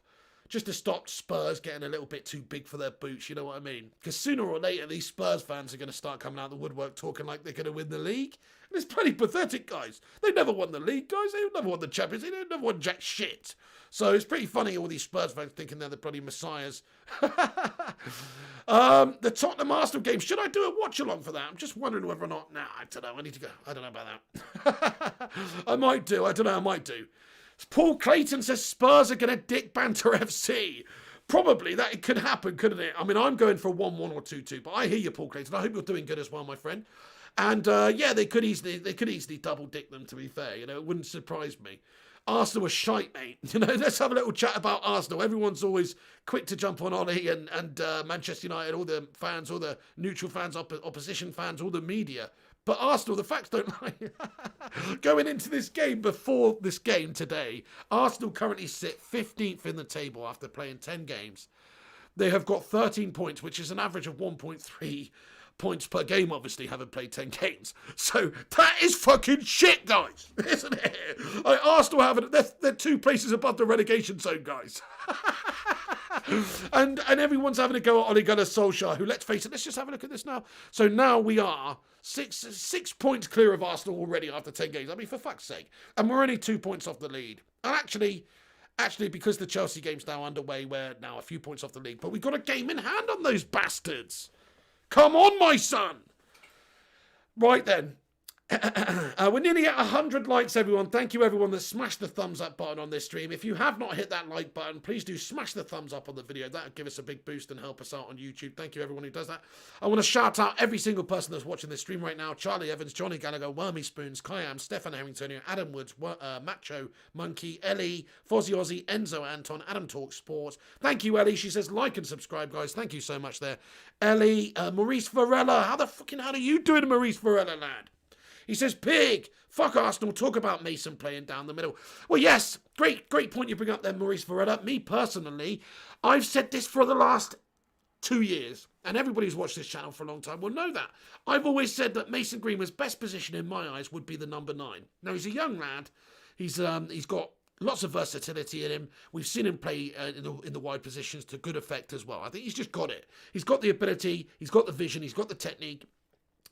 Spurs getting a little bit too big for their boots, you know what I mean? Because sooner or later, these Spurs fans are going to start coming out of the woodwork talking like they're going to win the league. And it's pretty pathetic, guys. They never won the league, guys. They never won the Champions League. They never won jack shit. So it's pretty funny, all these Spurs fans thinking they're the bloody messiahs. The Tottenham Arsenal game. Should I do a watch-along for that? I'm just wondering whether or not... Nah, I don't know. I need to go. I don't know about that. I might do. I don't know. I might do. Paul Clayton says Spurs are going to dick banter FC. Probably that it could happen, couldn't it? I mean, I'm going for 1-1 or 2-2, but I hear you, Paul Clayton. I hope you're doing good as well, my friend. And yeah, they could easily double dick them. To be fair, it wouldn't surprise me. Arsenal are shite, mate. Let's have a little chat about Arsenal. Everyone's always quick to jump on Ollie and Manchester United, all the fans, all the neutral fans, opposition fans, all the media. But Arsenal, the facts don't lie. Going into this game, before this game today, Arsenal currently sit 15th in the table after playing 10 games. They have got 13 points, which is an average of 1.3 points per game, obviously, having played 10 games. So that is fucking shit, guys, isn't it? Arsenal they're 2 places above the relegation zone, guys. and everyone's having a go at Ole Gunnar Solskjaer, who, let's face it, let's just have a look at this now. So now we are six points clear of Arsenal already after 10 games. I mean, for fuck's sake. And we're only 2 points off the lead. And actually, because the Chelsea game's now underway, we're now a few points off the lead. But we've got a game in hand on those bastards. Come on, my son. Right then. We're nearly at 100 likes, everyone. Thank you, everyone that smashed the thumbs up button on this stream. If you have not hit that like button, please do smash the thumbs up on the video. That would give us a big boost and help us out on YouTube. Thank you, everyone who does that. I want to shout out every single person that's watching this stream right now. Charlie Evans, Johnny Gallagher, Wormy Spoons, Kayam, Stefan Harrington, Adam Woods, Macho, Monkey, Ellie, Fozzie Ozzy, Enzo Anton, Adam Talk Sports. Thank you, Ellie. She says like and subscribe, guys. Thank you so much there. Ellie, Maurice Varela. How the fucking hell are you doing, Maurice Varela, lad? He says, Pig, fuck Arsenal, talk about Mason playing down the middle. Well, yes, great point you bring up there, Maurice Varela. Me, personally, I've said this for the last 2 years, and everybody who's watched this channel for a long time will know that. I've always said that Mason Greenwood's best position in my eyes would be the number 9. Now, he's a young lad. He's got lots of versatility in him. We've seen him play in the wide positions to good effect as well. I think he's just got it. He's got the ability, he's got the vision, he's got the technique.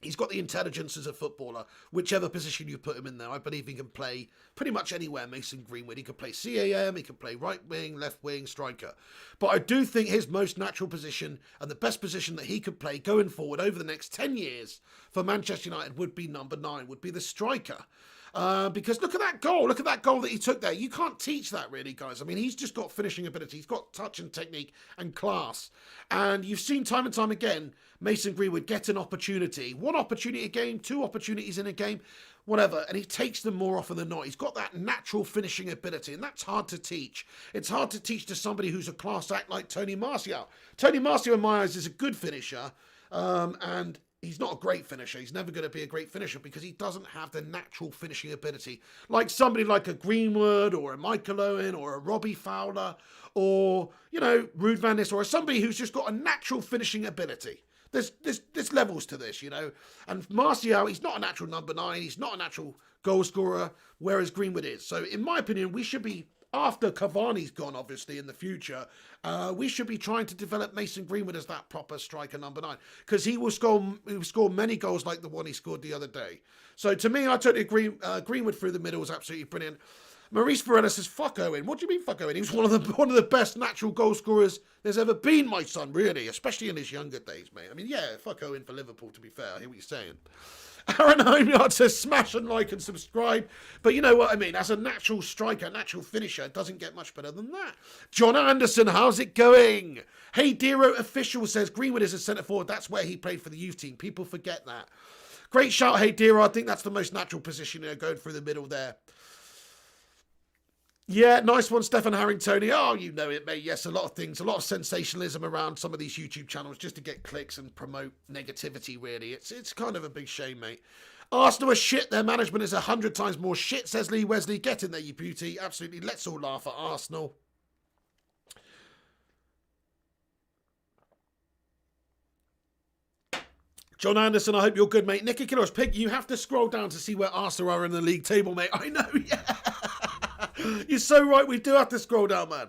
He's got the intelligence as a footballer, whichever position you put him in there. I believe he can play pretty much anywhere, Mason Greenwood. He can play CAM, he can play right wing, left wing, striker. But I do think his most natural position and the best position that he could play going forward over the next 10 years for Manchester United would be number 9, would be the striker. Because look at that goal. Look at that goal that he took there. You can't teach that really, guys. I mean, he's just got finishing ability. He's got touch and technique and class. And you've seen time and time again, Mason Greenwood get an opportunity. One opportunity a game, two opportunities in a game, whatever. And he takes them more often than not. He's got that natural finishing ability. And that's hard to teach. It's hard to teach to somebody who's a class act like Tony Martial. Tony Martial, in my eyes, is a good finisher. And he's not a great finisher. He's never going to be a great finisher because he doesn't have the natural finishing ability like somebody like a Greenwood or a Michael Owen or a Robbie Fowler or, you know, Ruud van Nistelrooy or somebody who's just got a natural finishing ability. There's levels to this, you know. And Martial, he's not a natural number 9. He's not a natural goal scorer, whereas Greenwood is. So in my opinion, we should be, after Cavani's gone, obviously, in the future, we should be trying to develop Mason Greenwood as that proper striker number 9. Because he will score many goals like the one he scored the other day. So to me, I totally agree. Greenwood through the middle was absolutely brilliant. Maurice Varela says, fuck Owen. What do you mean, fuck Owen? He was one of the best natural goal scorers there's ever been, my son, really. Especially in his younger days, mate. I mean, yeah, fuck Owen for Liverpool, to be fair. I hear what you're saying. Aaron Homeyard says, smash and like and subscribe. But you know what I mean? As a natural striker, natural finisher, it doesn't get much better than that. John Anderson, how's it going? Hey, Dero Official says, Greenwood is a centre-forward. That's where he played for the youth team. People forget that. Great shout, hey, Dero. I think that's the most natural position, you know, going through the middle there. Yeah, nice one, Stefan Harrington. Oh, you know it, mate. Yes, a lot of things, a lot of sensationalism around some of these YouTube channels just to get clicks and promote negativity, really. It's kind of a big shame, mate. Arsenal are shit. Their management is 100 times more shit, says Lee Wesley. Get in there, you beauty. Absolutely. Let's all laugh at Arsenal. John Anderson, I hope you're good, mate. Nicky Killers, Pig, you have to scroll down to see where Arsenal are in the league table, mate. I know, yeah. You're so right, we do have to scroll down, man.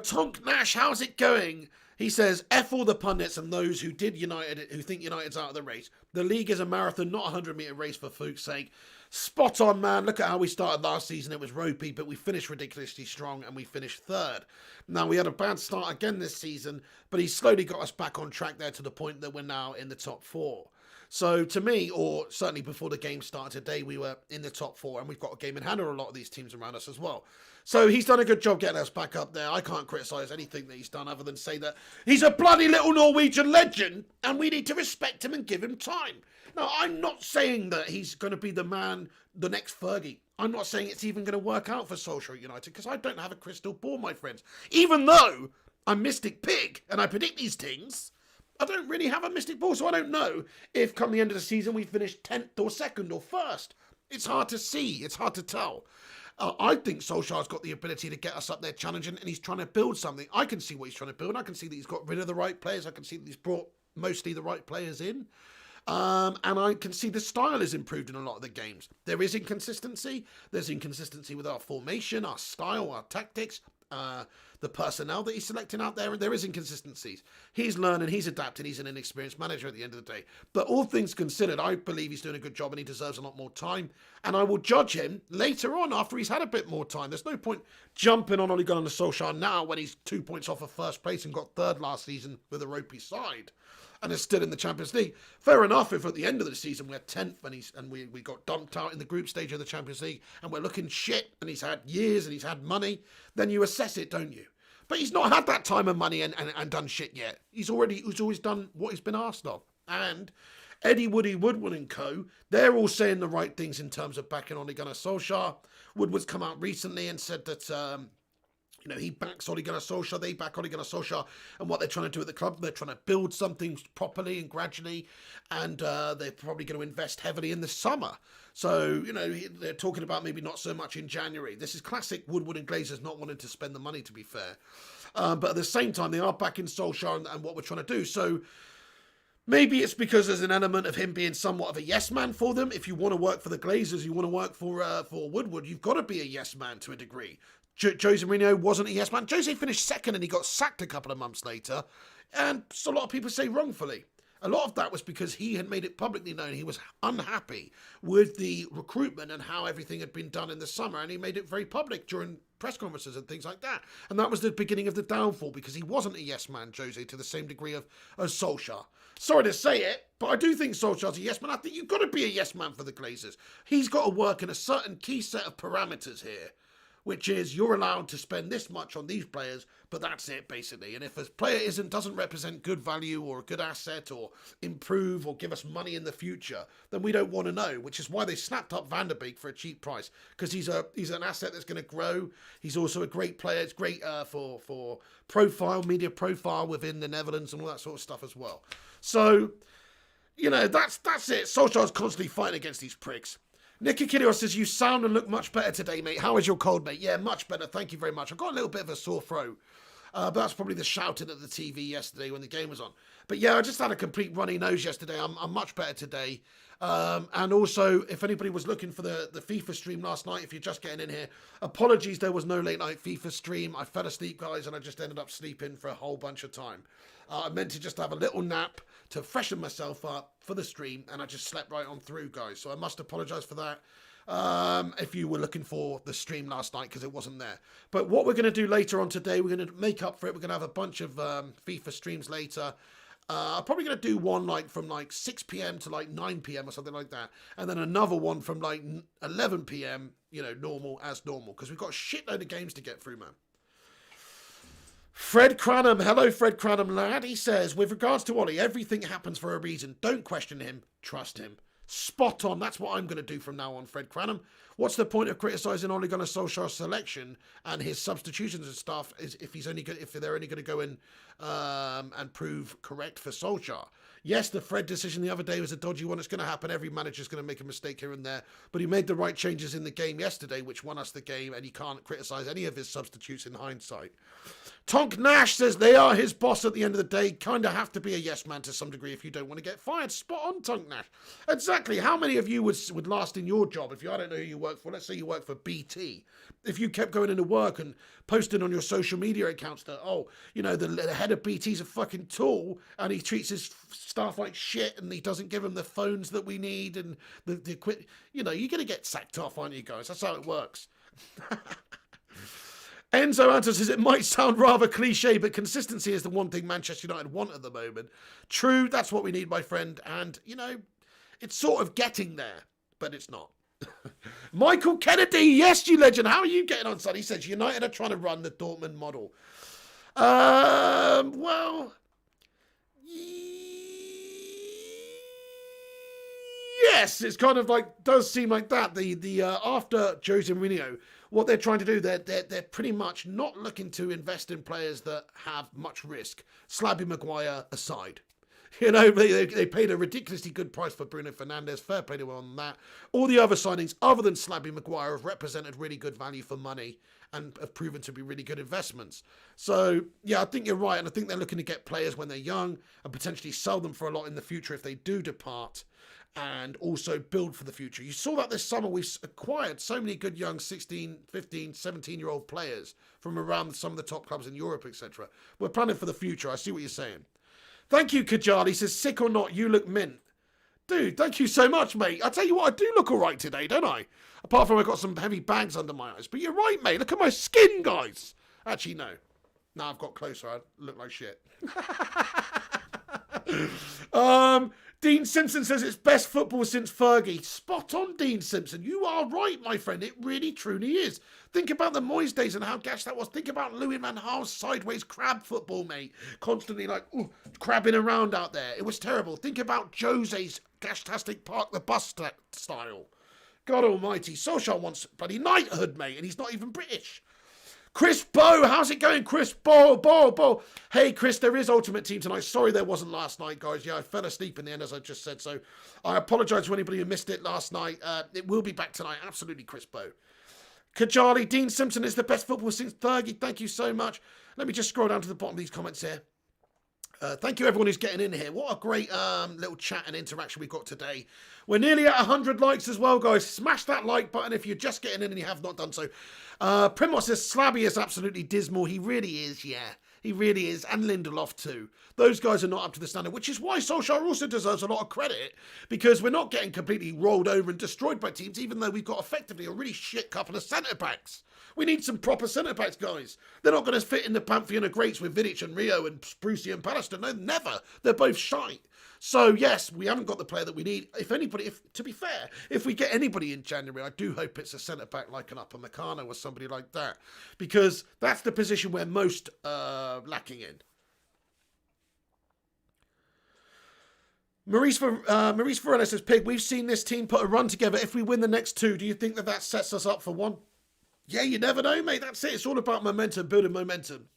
Tonk Nash, how's it going? He says, F all the pundits and those who think United's out of the race. The league is a marathon, not a 100-metre race, for fuck's sake. Spot on, man. Look at how we started last season. It was ropey, but we finished ridiculously strong and we finished third. Now, we had a bad start again this season, but he slowly got us back on track there to the point that we're now in the top 4. So to me, or certainly before the game started today, we were in the top 4 and we've got a game in hand on a lot of these teams around us as well. So he's done a good job getting us back up there. I can't criticise anything that he's done other than say that he's a bloody little Norwegian legend and we need to respect him and give him time. Now, I'm not saying that he's going to be the man, the next Fergie. I'm not saying it's even going to work out for Solskjaer United because I don't have a crystal ball, my friends. Even though I'm Mystic Pig and I predict these things, I don't really have a mystic ball, so I don't know if come the end of the season we finish 10th or 2nd or 1st. It's hard to see. It's hard to tell. I think Solskjaer's got the ability to get us up there challenging, and he's trying to build something. I can see what he's trying to build. I can see that he's got rid of the right players. I can see that he's brought mostly the right players in. And I can see the style is improved in a lot of the games. There is inconsistency. There's inconsistency with our formation, our style, our tactics, the personnel that he's selecting out there, and there is inconsistencies. He's learning, he's adapting, he's an inexperienced manager at the end of the day. But all things considered, I believe he's doing a good job and he deserves a lot more time. And I will judge him later on after he's had a bit more time. There's no point jumping on Ole Gunnar Solskjaer now when he's 2 points off of first place and got 3rd last season with a ropey side and is still in the Champions League. Fair enough if at the end of the season we're 10th and we got dumped out in the group stage of the Champions League and we're looking shit and he's had years and he's had money, then you assess it, don't you? But he's not had that time and money and done shit yet. He's always done what he's been asked of. And Eddie Woodward and co, they're all saying the right things in terms of backing Ole Gunnar Solskjaer. Woodward's come out recently and said that he backs Ole Gunnar Solskjaer, they back Ole Gunnar Solskjaer, and what they're trying to do at the club, they're trying to build something properly and gradually, and they're probably going to invest heavily in the summer. So, they're talking about maybe not so much in January. This is classic Woodward and Glazers not wanting to spend the money, to be fair. But at the same time, they are backing Solskjaer and what we're trying to do. So, maybe it's because there's an element of him being somewhat of a yes man for them. If you want to work for the Glazers, you want to work for Woodward, you've got to be a yes man to a degree. Jose Mourinho wasn't a yes man. Jose finished 2nd and he got sacked a couple of months later. And so a lot of people say wrongfully. A lot of that was because he had made it publicly known he was unhappy with the recruitment and how everything had been done in the summer. And he made it very public during press conferences and things like that. And that was the beginning of the downfall because he wasn't a yes man, Jose, to the same degree of Solskjaer. Sorry to say it, but I do think Solskjaer's a yes man. I think you've got to be a yes man for the Glazers. He's got to work in a certain key set of parameters here, which is you're allowed to spend this much on these players, but that's it, basically. And if a player doesn't represent good value or a good asset or improve or give us money in the future, then we don't want to know, which is why they snapped up Van der Beek for a cheap price, because he's an asset that's going to grow. He's also a great player. It's great for media profile within the Netherlands and all that sort of stuff as well. So, that's it. Solskjaer's constantly fighting against these pricks. Nicky Kiddios says, you sound and look much better today, mate. How is your cold, mate? Yeah, much better. Thank you very much. I've got a little bit of a sore throat. But that's probably the shouting at the TV yesterday when the game was on. But yeah, I just had a complete runny nose yesterday. I'm much better today. And also, if anybody was looking for the FIFA stream last night, if you're just getting in here, apologies, there was no late night FIFA stream. I fell asleep, guys, and I just ended up sleeping for a whole bunch of time. I meant to just have a little nap to freshen myself up for the stream, and I just slept right on through, guys. So I must apologise for that. If you were looking for the stream last night, because it wasn't there. But what we're going to do later on today, we're going to make up for it. We're going to have a bunch of FIFA streams later. I'm probably going to do one from 6 p.m. to 9 p.m. or something like that. And then another one from 11 p.m., normal, because we've got a shitload of games to get through, man. Fred Cranham, hello Fred Cranham lad. He says, with regards to Ollie, everything happens for a reason. Don't question him, trust him. Spot on. That's what I'm going to do from now on, Fred Cranham. What's the point of criticising Ole Gunnar Solskjaer's selection and his substitutions and stuff is if they're only going to go in and prove correct for Solskjaer? Yes, the Fred decision the other day was a dodgy one. It's going to happen. Every manager's going to make a mistake here and there. But he made the right changes in the game yesterday, which won us the game, and you can't criticise any of his substitutes in hindsight. Tonk Nash says they are his boss at the end of the day. Kind of have to be a yes man to some degree if you don't want to get fired. Spot on, Tonk Nash. Exactly. How many of you would last in your job I don't know who you work for? Let's say you work for BT. If you kept going into work and posting on your social media accounts that, the head of BT's a fucking tool and he treats his staff like shit and he doesn't give them the phones that we need and the equipment, you're going to get sacked off, aren't you guys? That's how it works. Enzo Anto says, it might sound rather cliche, but consistency is the one thing Manchester United want at the moment. True, that's what we need, my friend. And, it's sort of getting there, but it's not. Michael Kennedy, yes, you legend. How are you getting on, son? He says, United are trying to run the Dortmund model. Well, yes, it's kind of does seem like that. The after Jose Mourinho, what they're trying to do, they're pretty much not looking to invest in players that have much risk. Slabby Maguire aside. They paid a ridiculously good price for Bruno Fernandes. Fair play to them on that. All the other signings, other than Slabby Maguire, have represented really good value for money and have proven to be really good investments. So, yeah, I think you're right. And I think they're looking to get players when they're young and potentially sell them for a lot in the future if they do depart, and also build for the future. You saw that this summer. We've acquired so many good young 16, 15, 17-year-old players from around some of the top clubs in Europe, etc. We're planning for the future. I see what you're saying. Thank you, Kajali. He says, sick or not, you look mint. Dude, thank you so much, mate. I tell you what, I do look all right today, don't I? Apart from I've got some heavy bags under my eyes. But you're right, mate. Look at my skin, guys. Actually, no. Now I've got closer. I look like shit. Dean Simpson says it's best football since Fergie. Spot on, Dean Simpson. You are right, my friend. It really, truly is. Think about the Moyes days and how gash that was. Think about Louis van Gaal's sideways crab football, mate. Constantly crabbing around out there. It was terrible. Think about Jose's gashtastic park the bus style. God almighty. Solskjaer wants bloody knighthood, mate, and he's not even British. Chris Bow, how's it going, Chris? Bow. Hey, Chris, there is Ultimate Team tonight. Sorry there wasn't last night, guys. Yeah, I fell asleep in the end, as I just said. So I apologise to anybody who missed it last night. It will be back tonight. Absolutely, Chris Bow. Kajali, Dean Simpson is the best football since Fergie. Thank you so much. Let me just scroll down to the bottom of these comments here. Thank you, everyone who's getting in here. What a great little chat and interaction we've got today. We're nearly at 100 likes as well, guys. Smash that like button if you're just getting in and you have not done so. Primos says Slabby is absolutely dismal. He really is, yeah. He really is. And Lindelof too. Those guys are not up to the standard, which is why Solskjaer also deserves a lot of credit, because we're not getting completely rolled over and destroyed by teams, even though we've got effectively a really shit couple of centre-backs. We need some proper centre-backs, guys. They're not going to fit in the Pantheon of Greats with Vidic and Rio and Sprucey and Pallister. No, never. They're both shite. So yes, we haven't got the player that we need. If anybody, to be fair, if we get anybody in January, I do hope it's a centre back like an Upamecano or somebody like that, because that's the position we're most lacking in. Maurice Varela says, Pig, we've seen this team put a run together. If we win the next two, do you think that sets us up for one? Yeah, you never know, mate. That's it. It's all about momentum, building momentum.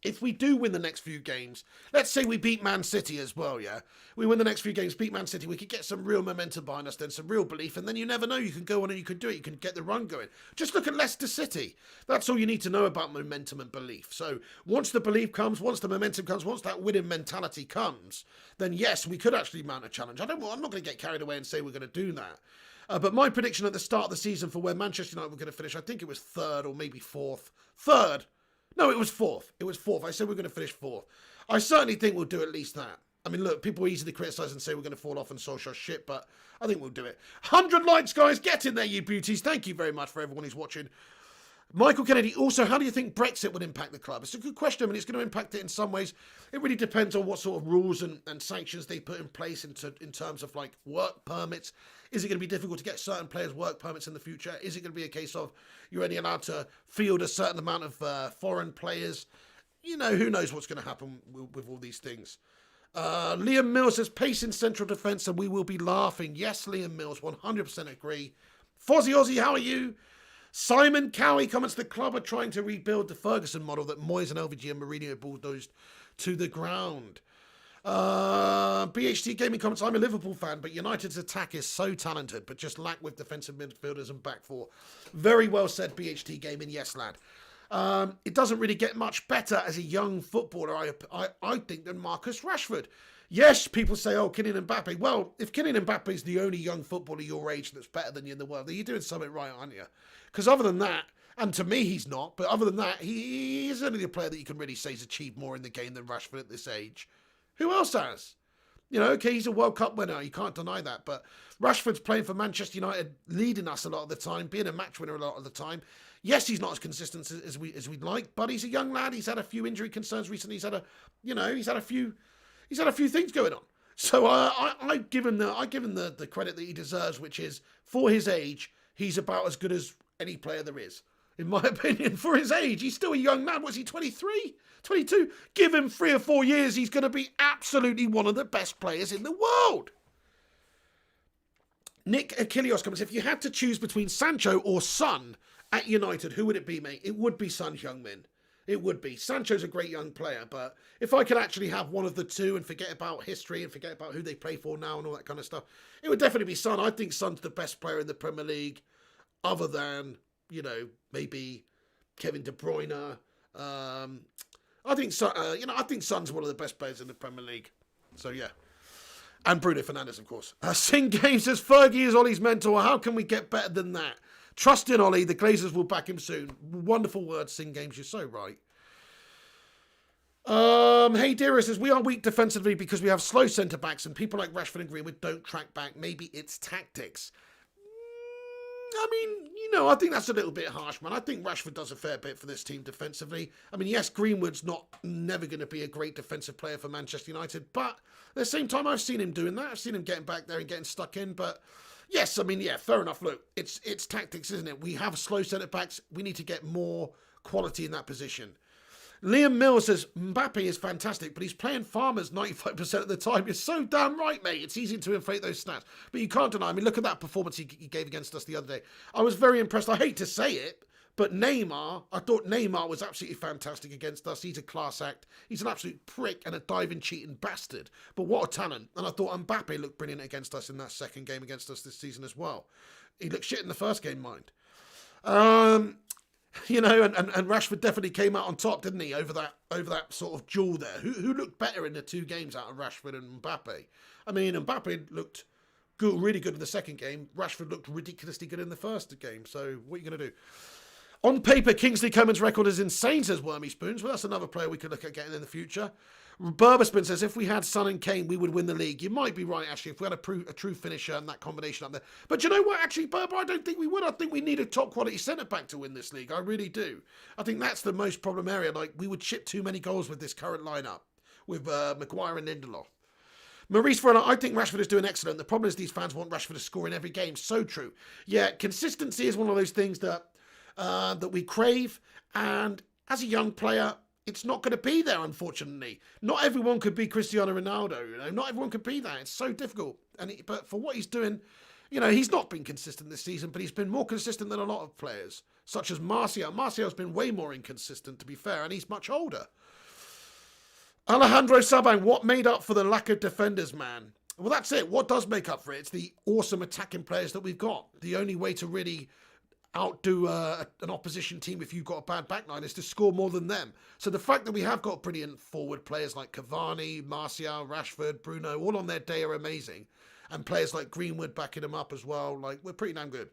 If we do win the next few games, let's say we beat Man City as well, yeah? We win the next few games, beat Man City, we could get some real momentum behind us then, some real belief, and then you never know. You can go on and you can do it. You can get the run going. Just look at Leicester City. That's all you need to know about momentum and belief. So once the belief comes, once the momentum comes, once that winning mentality comes, then yes, we could actually mount a challenge. I'm not going to get carried away and say we're going to do that. But my prediction at the start of the season for where Manchester United were going to finish, I think it was third or maybe fourth. Third. No, it was fourth. It was fourth. I said we're going to finish fourth. I certainly think we'll do at least that. I mean, look, people easily criticise and say we're going to fall off and Solskjaer shit, but I think we'll do it. 100 likes, guys. Get in there, you beauties. Thank you very much for everyone who's watching. Michael Kennedy, also, how do you think Brexit would impact the club? It's a good question. I mean, it's going to impact it in some ways. It really depends on what sort of rules and sanctions they put in place in terms of, like, work permits. Is it going to be difficult to get certain players work permits in the future? Is it going to be a case of you're only allowed to field a certain amount of foreign players? You know, who knows what's going to happen with all these things. Liam Mills says, pace in central defence and we will be laughing. Yes, Liam Mills, 100% agree. Fozzie Aussie, how are you? Simon Cowie comments, the club are trying to rebuild the Ferguson model that Moyes and LVG and Mourinho bulldozed to the ground. BHT Gaming comments, I'm a Liverpool fan, but United's attack is so talented, but just lack with defensive midfielders and back four. Very well said, BHT Gaming. Yes, lad. It doesn't really get much better as a young footballer, I think, than Marcus Rashford. Yes, people say, oh, Kylian Mbappe. Well, if Kylian Mbappe is the only young footballer your age that's better than you in the world, then you're doing something right, aren't you? Because other than that, and to me he's not, but other than that, he is only the player that you can really say has achieved more in the game than Rashford at this age. Who else has? You know, okay, he's a World Cup winner. You can't deny that. But Rashford's playing for Manchester United, leading us a lot of the time, being a match winner a lot of the time. Yes, he's not as consistent as we'd like, but he's a young lad. He's had a few injury concerns recently. He's had a few things going on. So I give him the credit that he deserves, which is for his age, he's about as good as any player there is. In my opinion, for his age, he's still a young man. Was he 23? 22? Give him 3 or 4 years, he's going to be absolutely one of the best players in the world. Nick Achilleos comments, if you had to choose between Sancho or Son at United, who would it be, mate? It would be Son Heung-min. It would be. Sancho's a great young player, but if I could actually have one of the two and forget about history and forget about who they play for now and all that kind of stuff, it would definitely be Son. I think Son's the best player in the Premier League, other than, you know, maybe Kevin De Bruyne. I think Son's one of the best players in the Premier League. So yeah. And Bruno Fernandes, of course. Sing Game says, Fergie is Ollie's mentor. How can we get better than that? Trust in Ollie. The Glazers will back him soon. Wonderful words, Sing Games. You're so right. Hey Dearest says, we are weak defensively because we have slow centre-backs and people like Rashford and Greenwood don't track back. Maybe it's tactics. I mean, you know, I think that's a little bit harsh, man. I think Rashford does a fair bit for this team defensively. I mean, yes, Greenwood's never going to be a great defensive player for Manchester United, but at the same time, I've seen him doing that. I've seen him getting back there and getting stuck in, but yes, I mean, yeah, fair enough. Look, it's tactics, isn't it? We have slow centre-backs. We need to get more quality in that position. Liam Mills says, Mbappe is fantastic, but he's playing Farmers 95% of the time. You're so damn right, mate. It's easy to inflate those stats. But you can't deny. I mean, look at that performance he gave against us the other day. I was very impressed. I hate to say it, but I thought Neymar was absolutely fantastic against us. He's a class act. He's an absolute prick and a diving, cheating bastard. But what a talent. And I thought Mbappe looked brilliant against us in that second game against us this season as well. He looked shit in the first game, mind. You know, and Rashford definitely came out on top, didn't he, over that sort of duel there. Who looked better in the 2 games out of Rashford and Mbappe? I mean, Mbappe looked good, really good in the second game. Rashford looked ridiculously good in the first game. So what are you going to do? On paper, Kingsley Coman's record is insane, says Wormy Spoons. Well, that's another player we could look at getting in the future. Berberspin says, if we had Son and Kane, we would win the league. You might be right, actually, if we had a true finisher and that combination up there. But you know what, actually, Berber, I don't think we would. I think we need a top-quality centre-back to win this league. I really do. I think that's the most problem area. Like, we would chip too many goals with this current lineup, with Maguire and Lindelof. Maurice Vernon, I think Rashford is doing excellent. The problem is these fans want Rashford to score in every game. So true. Yeah, consistency is one of those things that that we crave. And as a young player, it's not going to be there, unfortunately. Not everyone could be Cristiano Ronaldo. You know, not everyone could be that. It's so difficult. But for what he's doing, you know, he's not been consistent this season, but he's been more consistent than a lot of players, such as Martial. Martial's been way more inconsistent, to be fair, and he's much older. Alejandro Sabang, what made up for the lack of defenders, man? Well, that's it. What does make up for it? It's the awesome attacking players that we've got. The only way to really outdo an opposition team if you've got a bad backline is to score more than them. So the fact that we have got brilliant forward players like Cavani, Martial, Rashford, Bruno, all on their day are amazing. And players like Greenwood backing them up as well. Like, we're pretty damn good.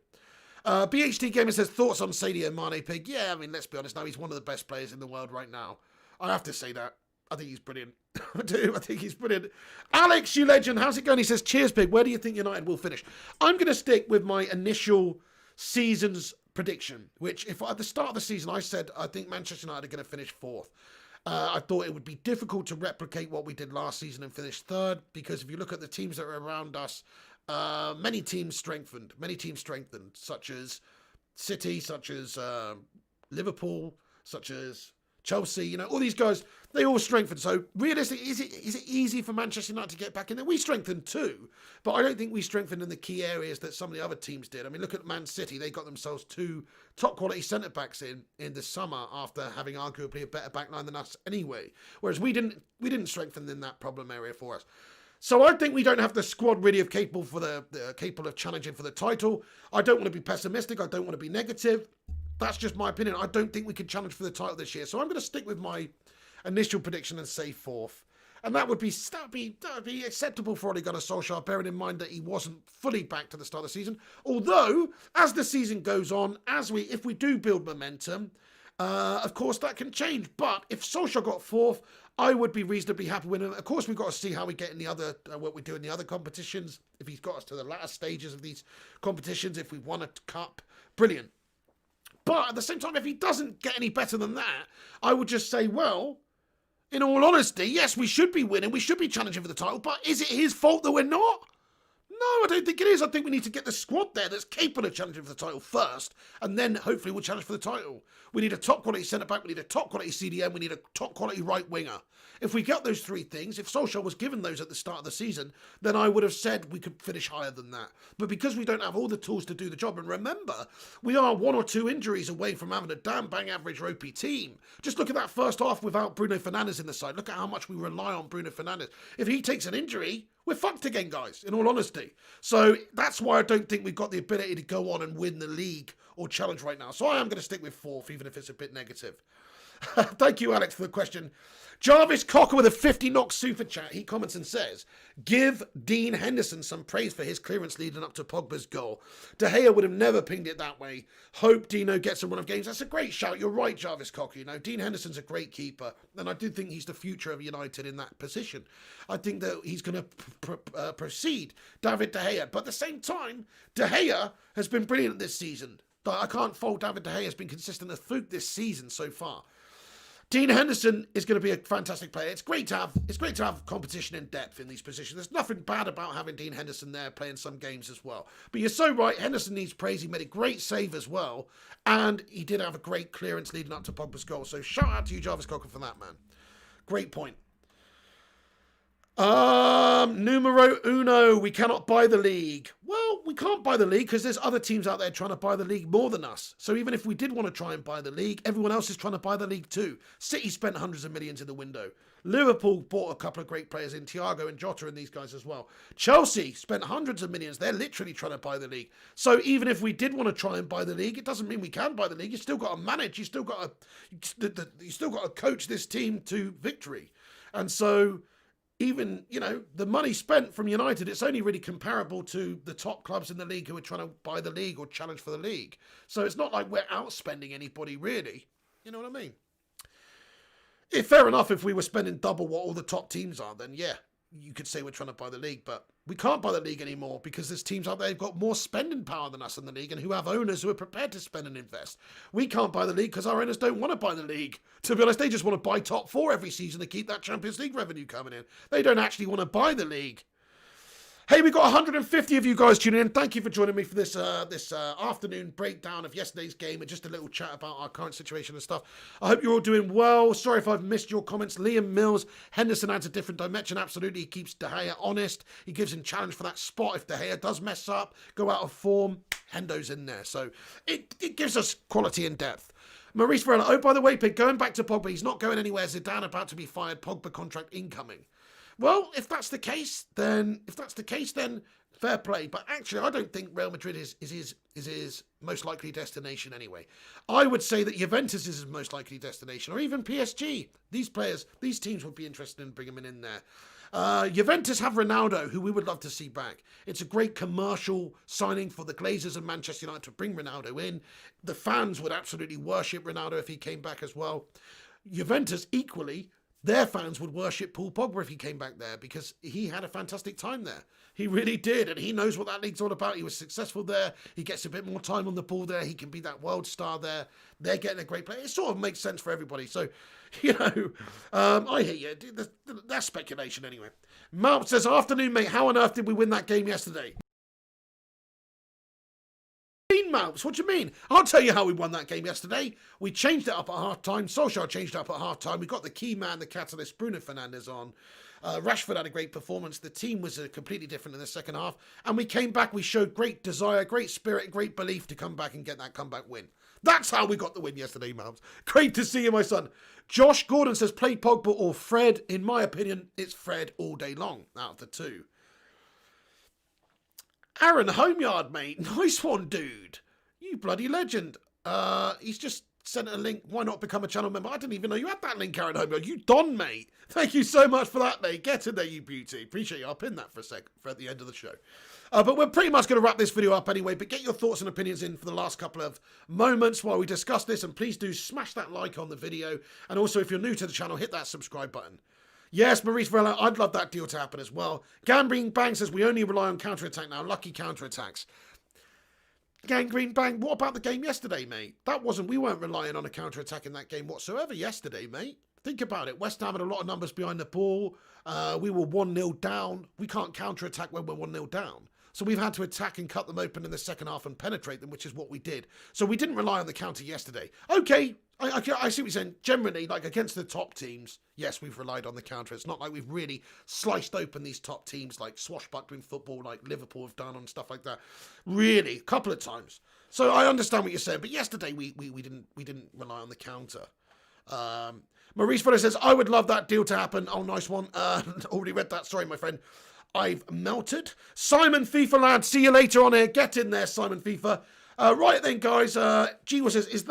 BHT Gamer says, thoughts on Sadio Mane, Pig? Yeah, I mean, let's be honest now. He's one of the best players in the world right now. I have to say that. I think he's brilliant. I do. I think he's brilliant. Alex, you legend. How's it going? He says, cheers, Pig. Where do you think United will finish? I'm going to stick with my initial season's prediction, which if at the start of the season I said I think Manchester United are going to finish fourth. I thought it would be difficult to replicate what we did last season and finish third, because if you look at the teams that are around us, many teams strengthened, such as City, such as Liverpool, such as Chelsea, you know, all these guys, they all strengthened. So realistically, is it easy for Manchester United to get back in there? We strengthened too, but I don't think we strengthened in the key areas that some of the other teams did. I mean, look at Man City. They got themselves 2 top quality centre-backs in the summer after having arguably a better backline than us anyway. Whereas we didn't strengthen in that problem area for us. So I think we don't have the squad really of capable of challenging for the title. I don't want to be pessimistic. I don't want to be negative. That's just my opinion. I don't think we can challenge for the title this year. So I'm going to stick with my initial prediction and say fourth. And that would be acceptable for Ole Gunnar Solskjaer, bearing in mind that he wasn't fully back to the start of the season. Although, as the season goes on, if we do build momentum, of course that can change. But if Solskjaer got fourth, I would be reasonably happy with him. Of course, we've got to see how we get in the other, what we do in the other competitions. If he's got us to the latter stages of these competitions, if we won a cup, brilliant. But at the same time, if he doesn't get any better than that, I would just say, well, in all honesty, yes, we should be winning. We should be challenging for the title. But is it his fault that we're not? No, I don't think it is. I think we need to get the squad there that's capable of challenging for the title first, and then hopefully we'll challenge for the title. We need a top-quality centre-back, we need a top-quality CDM, we need a top-quality right-winger. If we get those 3 things, if Solskjaer was given those at the start of the season, then I would have said we could finish higher than that. But because we don't have all the tools to do the job, and remember, we are 1 or 2 injuries away from having a damn bang average ropey team. Just look at that first half without Bruno Fernandes in the side. Look at how much we rely on Bruno Fernandes. If he takes an injury, we're fucked again, guys, in all honesty. So that's why I don't think we've got the ability to go on and win the league or challenge right now. So I am going to stick with fourth, even if it's a bit negative. Thank you, Alex, for the question. Jarvis Cocker with a 50 knock super chat. He comments and says, give Dean Henderson some praise for his clearance leading up to Pogba's goal. De Gea would have never pinged it that way. Hope Dino gets a run of games. That's a great shout. You're right, Jarvis Cocker. You know, Dean Henderson's a great keeper, and I do think he's the future of United in that position. I think that he's going to precede David De Gea. But at the same time, De Gea has been brilliant this season. But I can't fault David De Gea has been consistent as fluke this season so far. Dean Henderson is going to be a fantastic player. It's great to have competition in depth in these positions. There's nothing bad about having Dean Henderson there playing some games as well. But you're so right. Henderson needs praise. He made a great save as well, and he did have a great clearance leading up to Pogba's goal. So shout out to you, Jarvis Cocker, for that, man. Great point. Numero uno, we cannot buy the league. Well, we can't buy the league because there's other teams out there trying to buy the league more than us. So even if we did want to try and buy the league, everyone else is trying to buy the league too. City spent hundreds of millions in the window. Liverpool bought a couple of great players in Thiago and Jota and these guys as well. Chelsea spent hundreds of millions. They're literally trying to buy the league. So even if we did want to try and buy the league, it doesn't mean we can buy the league. You still got to manage. You still got to coach this team to victory. And so even, you know, the money spent from United, it's only really comparable to the top clubs in the league who are trying to buy the league or challenge for the league. So it's not like we're outspending anybody, really. You know what I mean? Fair enough, if we were spending double what all the top teams are, then yeah, you could say we're trying to buy the league, but we can't buy the league anymore because there's teams out there who've got more spending power than us in the league and who have owners who are prepared to spend and invest. We can't buy the league because our owners don't want to buy the league. To be honest, they just want to buy top four every season to keep that Champions League revenue coming in. They don't actually want to buy the league. Hey, we've got 150 of you guys tuning in. Thank you for joining me for this afternoon breakdown of yesterday's game and just a little chat about our current situation and stuff. I hope you're all doing well. Sorry if I've missed your comments. Liam Mills, Henderson adds a different dimension. Absolutely, he keeps De Gea honest. He gives him challenge for that spot. If De Gea does mess up, go out of form, Hendo's in there. So it gives us quality and depth. Maurice Varela, oh, by the way, Pig, going back to Pogba, he's not going anywhere. Zidane about to be fired. Pogba contract incoming. Well, if that's the case, then fair play. But actually, I don't think Real Madrid is his most likely destination anyway. I would say that Juventus is his most likely destination, or even PSG. These teams would be interested in bringing him in there. Juventus have Ronaldo, who we would love to see back. It's a great commercial signing for the Glazers and Manchester United to bring Ronaldo in. The fans would absolutely worship Ronaldo if he came back as well. Juventus equally, their fans would worship Paul Pogba if he came back there because he had a fantastic time there. He really did, and he knows what that league's all about. He was successful there. He gets a bit more time on the ball there. He can be that world star there. They're getting a great player. It sort of makes sense for everybody. So, I hear you. That's speculation anyway. Malp says, afternoon, mate. How on earth did we win that game yesterday? Malps, what do you mean? I'll tell you how we won that game yesterday. We changed it up at half-time. Solskjaer changed it up at half-time. We got the key man, the catalyst, Bruno Fernandes on. Rashford had a great performance. The team was completely different in the second half. And we came back. We showed great desire, great spirit, great belief to come back and get that comeback win. That's how we got the win yesterday, Malps. Great to see you, my son. Josh Gordon says, play Pogba or Fred. In my opinion, it's Fred all day long out of the two. Aaron Homeyard, mate. Nice one, dude. You bloody legend. He's just sent a link. Why not become a channel member? I didn't even know you had that link, Aaron Homeyard. You done, mate. Thank you so much for that, mate. Get in there, you beauty. Appreciate you. I'll pin that for a sec for at the end of the show. But we're pretty much going to wrap this video up anyway. But get your thoughts and opinions in for the last couple of moments while we discuss this. And please do smash that like on the video. And also, if you're new to the channel, hit that subscribe button. Yes, Maurice Varela, I'd love that deal to happen as well. Gangrene Bang says we only rely on counter-attack now. Lucky counter-attacks. Gangrene Bang, what about the game yesterday, mate? We weren't relying on a counter-attack in that game whatsoever yesterday, mate. Think about it. West Ham had a lot of numbers behind the ball. We were 1-0 down. We can't counter-attack when we're 1-0 down. So we've had to attack and cut them open in the second half and penetrate them, which is what we did. So we didn't rely on the counter yesterday. Okay, I see what you're saying. Generally, like against the top teams, yes, we've relied on the counter. It's not like we've really sliced open these top teams like swashbuckling football like Liverpool have done and stuff like that. Really, a couple of times. So I understand what you're saying. But yesterday, we didn't rely on the counter. Maurice Fuller says, I would love that deal to happen. Oh, nice one. Already read that. Sorry, my friend. I've melted. Simon FIFA lad, see you later on here. Get in there, Simon FIFA. Right then, guys. G says, is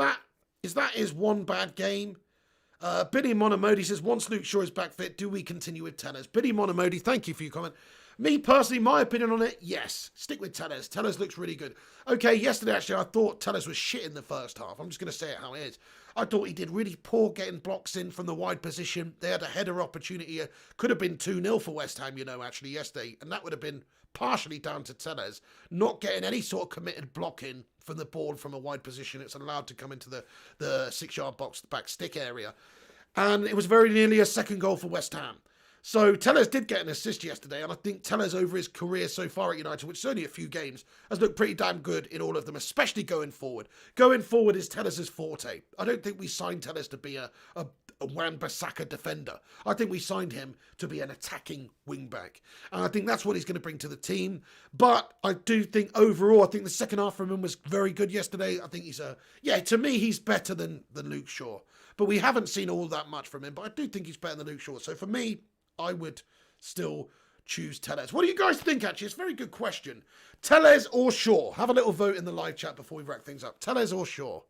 that his one bad game? Billy Monomodi says, once Luke Shaw is back fit, do we continue with Tellers? Billy Monomodi, thank you for your comment. Me personally, my opinion on it, yes. Stick with Tellers. Tellers looks really good. Okay, yesterday actually I thought Tellers was shit in the first half. I'm just going to say it how it is. I thought he did really poor getting blocks in from the wide position. They had a header opportunity. Could have been 2-0 for West Ham, actually, yesterday. And that would have been partially down to Tellers not getting any sort of committed blocking from the ball from a wide position. It's allowed to come into the 6-yard box, the back stick area. And it was very nearly a second goal for West Ham. So Tellers did get an assist yesterday, and I think Tellers over his career so far at United, which is only a few games, has looked pretty damn good in all of them, especially going forward. Going forward is Tellers' forte. I don't think we signed Tellers to be a Wan-Bissaka defender. I think we signed him to be an attacking wing-back. And I think that's what he's going to bring to the team. But I do think overall, I think the second half from him was very good yesterday. I think to me, he's better than Luke Shaw. But we haven't seen all that much from him, but I do think he's better than Luke Shaw. So for me, I would still choose Tellez. What do you guys think, actually? It's a very good question. Tellez or Shaw? Have a little vote in the live chat before we wrap things up. Tellez or Shaw?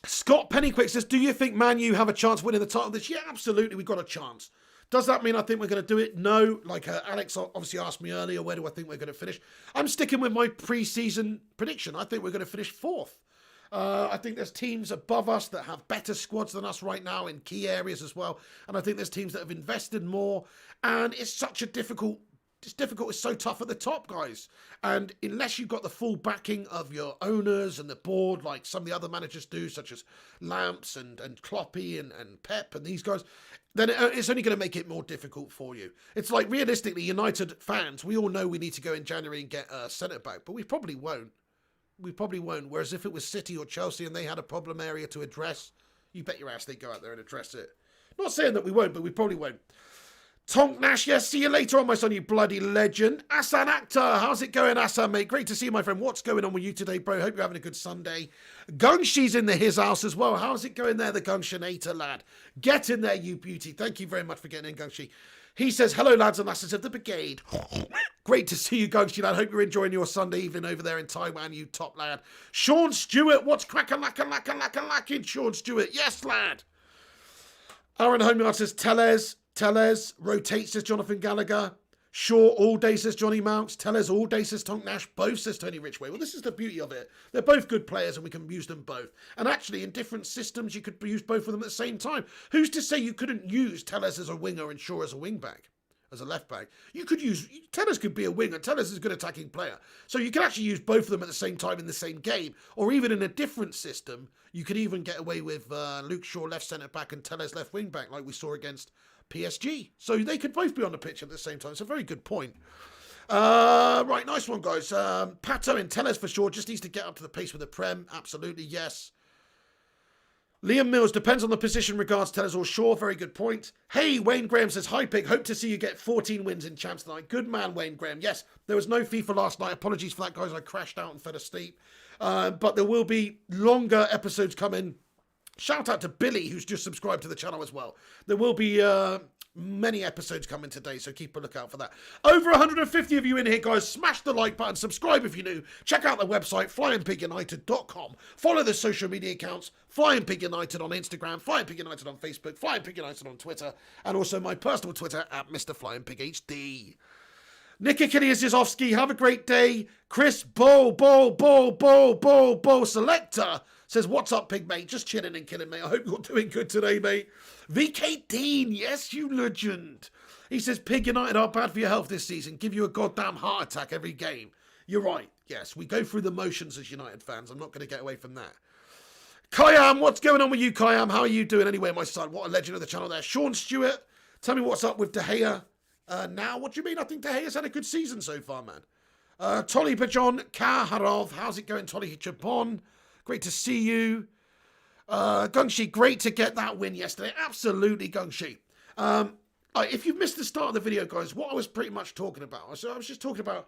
Scott Pennyquick says, do you think Man U have a chance of winning the title this year? Absolutely, we've got a chance. Does that mean I think we're going to do it? No. Like Alex obviously asked me earlier, where do I think we're going to finish? I'm sticking with my pre-season prediction. I think we're going to finish fourth. I think there's teams above us that have better squads than us right now in key areas as well. And I think there's teams that have invested more. And it's such a difficult. It's difficult. It's so tough at the top, guys. And unless you've got the full backing of your owners and the board, like some of the other managers do, such as Lamps and Kloppy and Pep and these guys, then it's only going to make it more difficult for you. It's like, realistically, United fans, we all know we need to go in January and get a centre-back, but we probably won't. We probably won't. Whereas if it was City or Chelsea and they had a problem area to address, you bet your ass they'd go out there and address it. Not saying that we won't, but we probably won't. Tonk Nash, yes, see you later on, my son, you bloody legend. Asan Akhtar, how's it going, Asan, mate? Great to see you, my friend. What's going on with you today, bro? Hope you're having a good Sunday. Gunshi's in his house as well. How's it going there, the Gunshinator lad? Get in there, you beauty. Thank you very much for getting in, Gunshi. He says, hello, lads and lasses of the brigade. Great to see you, Gunshi, lad. Hope you're enjoying your Sunday evening over there in Taiwan, you top lad. Sean Stewart, what's crackin', Sean Stewart? Yes, lad. Aaron Homeyard says, Tellez, rotate, says Jonathan Gallagher. Shaw all day, says Johnny Mounts. Tellez all day, says Tonk Nash. Both, says Tony Ridgway. Well, this is the beauty of it. They're both good players and we can use them both. And actually, in different systems, you could use both of them at the same time. Who's to say you couldn't use Tellez as a winger and Shaw as a wing-back? As a left-back? You could use... Tellez could be a winger. Tellez is a good attacking player. So you can actually use both of them at the same time in the same game. Or even in a different system, you could even get away with Luke Shaw left centre-back and Tellez left wing-back like we saw against PSG. So they could both be on the pitch at the same time. It's a very good point. Right, nice one, guys. Pato and Tellez for sure. Just needs to get up to the pace with the Prem. Absolutely, yes. Liam Mills, depends on the position regards Tellez or Shaw. Very good point. Hey, Wayne Graham says, hi, Pig. Hope to see you get 14 wins in Champs tonight. Good man, Wayne Graham. Yes, there was no FIFA last night. Apologies for that, guys. I crashed out and fell asleep. But there will be longer episodes coming. Shout out to Billy, who's just subscribed to the channel as well. There will be many episodes coming today, so keep a lookout for that. Over 150 of you in here, guys. Smash the like button. Subscribe if you're new. Check out the website, flyingpigunited.com. Follow the social media accounts, Flying Pig United on Instagram, Flying Pig United on Facebook, Flying Pig United on Twitter, and also my personal Twitter at Mr. Flying Pig HD. Nick Achilles-Zizovsky, have a great day. Chris Bull Selector says, what's up, Pig, mate? Just chilling and killing, mate. I hope you're doing good today, mate. VK Dean, yes, you legend. He says, Pig United are bad for your health this season. Give you a goddamn heart attack every game. You're right. Yes, we go through the motions as United fans. I'm not going to get away from that. Kayam, what's going on with you, Kayam? How are you doing anyway, my son? What a legend of the channel there. Sean Stewart, tell me what's up with De Gea. Now, what do you mean? I think De Gea's had a good season so far, man. Tolly Bajon Kaharov, how's it going, Tolly Chapon? Great to see you. Gungshi, great to get that win yesterday. Absolutely, Gungshi. If you've missed the start of the video, guys, what I was pretty much talking about, I was just talking about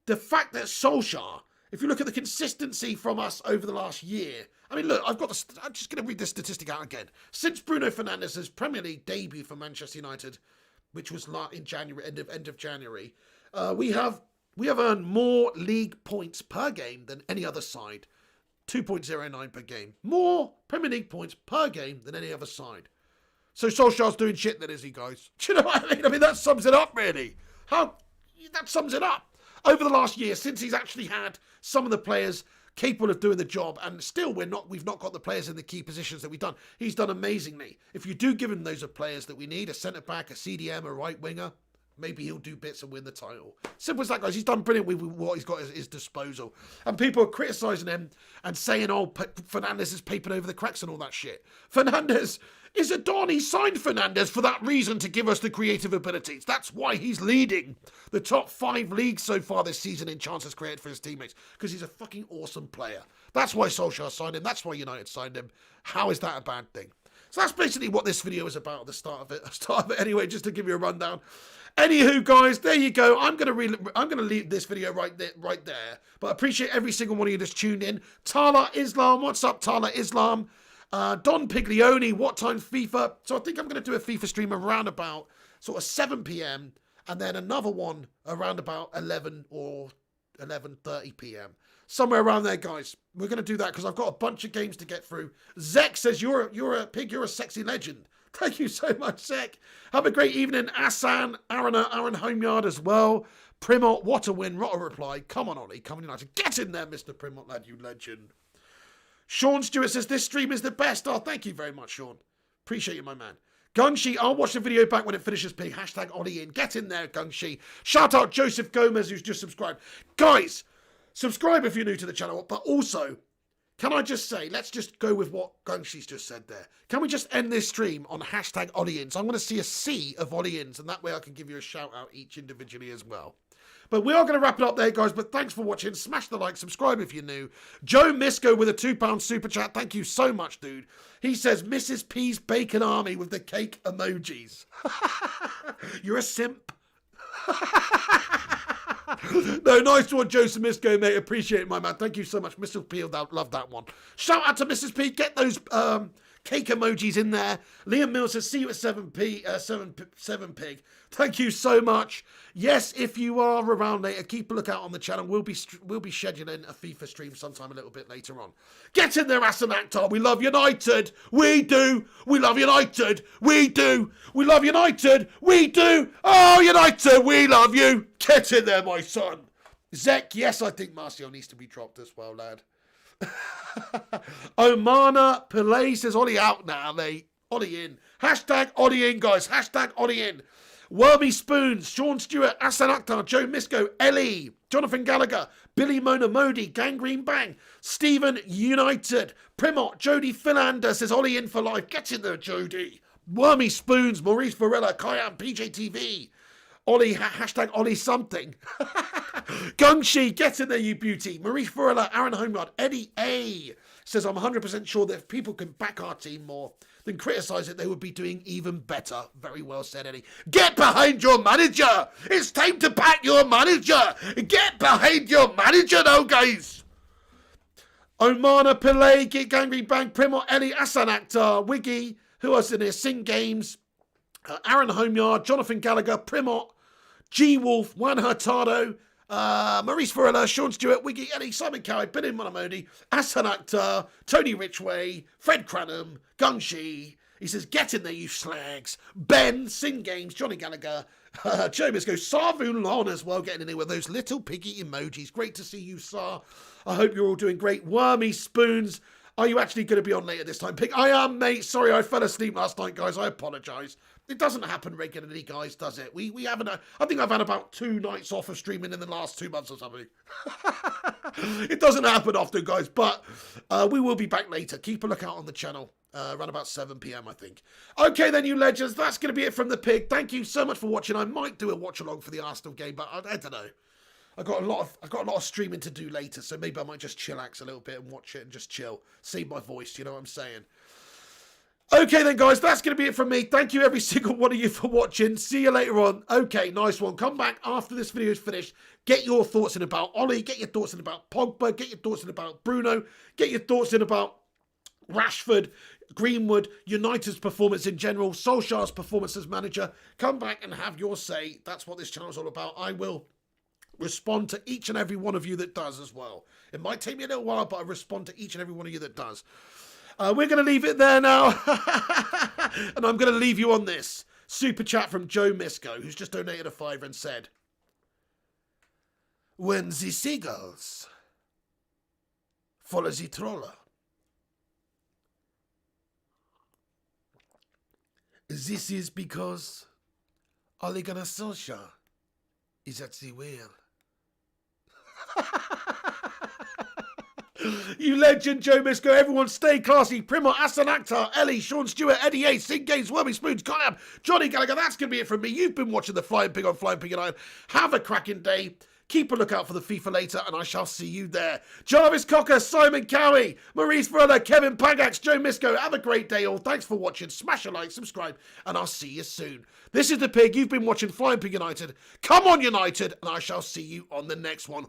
the fact that Solskjaer, if you look at the consistency from us over the last year, I mean, look, I'm just going to read this statistic out again. Since Bruno Fernandes's Premier League debut for Manchester United, which was in January, end of January, we have earned more league points per game than any other side. 2.09 per game. More Premier League points per game than any other side. So Solskjaer's doing shit then, is he, guys? Do you know what I mean? I mean, that sums it up, really. That sums it up. Over the last year, since he's actually had some of the players capable of doing the job, and still we've not got the players in the key positions that we've done. He's done amazingly. If you do give him those players that we need, a centre-back, a CDM, a right winger, maybe he'll do bits and win the title. Simple as that, guys. He's done brilliant with what he's got at his disposal. And people are criticising him and saying, oh, Fernandes is papering over the cracks and all that shit. Fernandes is a Don. He signed Fernandes for that reason, to give us the creative abilities. That's why he's leading the top 5 leagues so far this season in chances created for his teammates. Because he's a fucking awesome player. That's why Solskjaer signed him. That's why United signed him. How is that a bad thing? So that's basically what this video is about at the start of it. Anyway, just to give you a rundown. Anywho, guys, there you go. I'm gonna leave this video right there. But I appreciate every single one of you that's tuned in. Tala Islam, what's up, Tala Islam? Don Piglioni, what time FIFA? So I think I'm gonna do a FIFA stream around about sort of 7 p.m. and then another one around about 11 or 11:30 p.m. Somewhere around there, guys. We're gonna do that because I've got a bunch of games to get through. Zek says you're a pig. You're a sexy legend. Thank you so much, Zek. Have a great evening. Asan, Aaron Homeyard as well. Primot, what a win. What a reply. Come on, Ollie. Come on, United. Get in there, Mr. Primot, lad, you legend. Sean Stewart says, this stream is the best. Oh, thank you very much, Sean. Appreciate you, my man. Gunshi, I'll watch the video back when it finishes, Pig. Hashtag Ollie in. Get in there, Gunshi. Shout out Joseph Gomez, who's just subscribed. Guys, subscribe if you're new to the channel. But also, can I just say, let's just go with what Gunshi's just said there. Can we just end this stream on hashtag Ollie in? So I'm going to see a sea of Ollie ins, and that way I can give you a shout out each individually as well. But we are going to wrap it up there, guys. But thanks for watching. Smash the like, subscribe if you're new. Joe Misco with a £2 super chat. Thank you so much, dude. He says, Mrs. P's Bacon Army with the cake emojis. You're a simp. No, nice one, Joseph Misco, mate. Appreciate it, my man. Thank you so much. Mr. P, love that one. Shout out to Mrs. P. Get those cake emojis in there. Liam Mills says, see you at 7 Pig. Thank you so much. Yes, if you are around later, keep a lookout on the channel. We'll be scheduling a FIFA stream sometime a little bit later on. Get in there, Aston Akhtar. We love United. We do. We love United. We do. We love United. We do. Oh, United, we love you. Get in there, my son. Zek, yes, I think Martial needs to be dropped as well, lad. Omana Pillay says, Ollie out now, mate. Ollie in. Hashtag Ollie in, guys. Hashtag Ollie in. Wormy Spoons, Sean Stewart, Asan Akhtar, Joe Misco, Ellie, Jonathan Gallagher, Billy Mona Modi, Gangrene Bang, Stephen United, Primot, Jody Philander says Ollie in for life. Get in there, Jody. Wormy Spoons, Maurice Varela, Kyan, PJTV, Ollie, hashtag Ollie something. Gungshi, get in there, you beauty. Maurice Varela, Aaron Homeyard, Eddie A says, I'm 100% sure that if people can back our team more than criticise it, they would be doing even better. Very well said, Eddie. Get behind your manager. It's time to back your manager. Get behind your manager now, guys. Omana Pillay, Get Gangrene Bang, Primo, Ellie, Asan Akhtar, Wiggy, who else in here? Sing Games, Aaron Homeyard, Jonathan Gallagher, Primot, G-Wolf, Juan Hurtado, Maurice Varela, Sean Stewart, Wiggy, Eddie, Simon Cowie, Billy Monamodi, Asan Akhtar, Tony Richway, Fred Cranham, Gungshi. He says, get in there, you slags. Ben, Sing Games, Johnny Gallagher, Joe Misco, Sarvun Lon as well, getting in there with those little piggy emojis. Great to see you, Sar. I hope you're all doing great. Wormy Spoons. Are you actually going to be on later this time, Pig? I am, mate. Sorry, I fell asleep last night, guys. I apologise. It doesn't happen regularly, guys, does it? We haven't. I think I've had about 2 nights off of streaming in the last 2 months or something. It doesn't happen often, guys, but we will be back later. Keep a lookout on the channel around about 7 p.m, I think. Okay, then, you legends. That's going to be it from the Pig. Thank you so much for watching. I might do a watch along for the Arsenal game, but I don't know. I've got a lot of streaming to do later, so maybe I might just chillax a little bit and watch it and just chill, save my voice. You know what I'm saying? Okay then, guys, that's going to be it from me. Thank you, every single one of you, for watching. See you later on. Okay, nice one. Come back after this video is finished. Get your thoughts in about Ollie. Get your thoughts in about Pogba. Get your thoughts in about Bruno. Get your thoughts in about Rashford, Greenwood, United's performance in general, Solskjaer's performance as manager. Come back and have your say. That's what this channel is all about. I will respond to each and every one of you that does as well. It might take me a little while, but I respond to each and every one of you that does. We're going to leave it there now. And I'm going to leave you on this super chat from Joe Misco, who's just donated a £5 and said, when the seagulls follow the trawler, this is because Ole Gunnar Solskjaer is at the wheel. You legend, Joe Misco. Everyone stay classy. Primo, Asan Akhtar, Ellie, Sean Stewart, Eddie A, Sing Games, Wormy Spoons, Collab, Johnny Gallagher. That's going to be it from me. You've been watching the Flying Pig on Flying Pig United. Have a cracking day. Keep a lookout for the FIFA later, and I shall see you there. Jarvis Cocker, Simon Cowie, Maurice Varela, Kevin Pagax, Joe Misco. Have a great day, all. Thanks for watching. Smash a like, subscribe, and I'll see you soon. This is the Pig. You've been watching Flying Pig United. Come on, United, and I shall see you on the next one.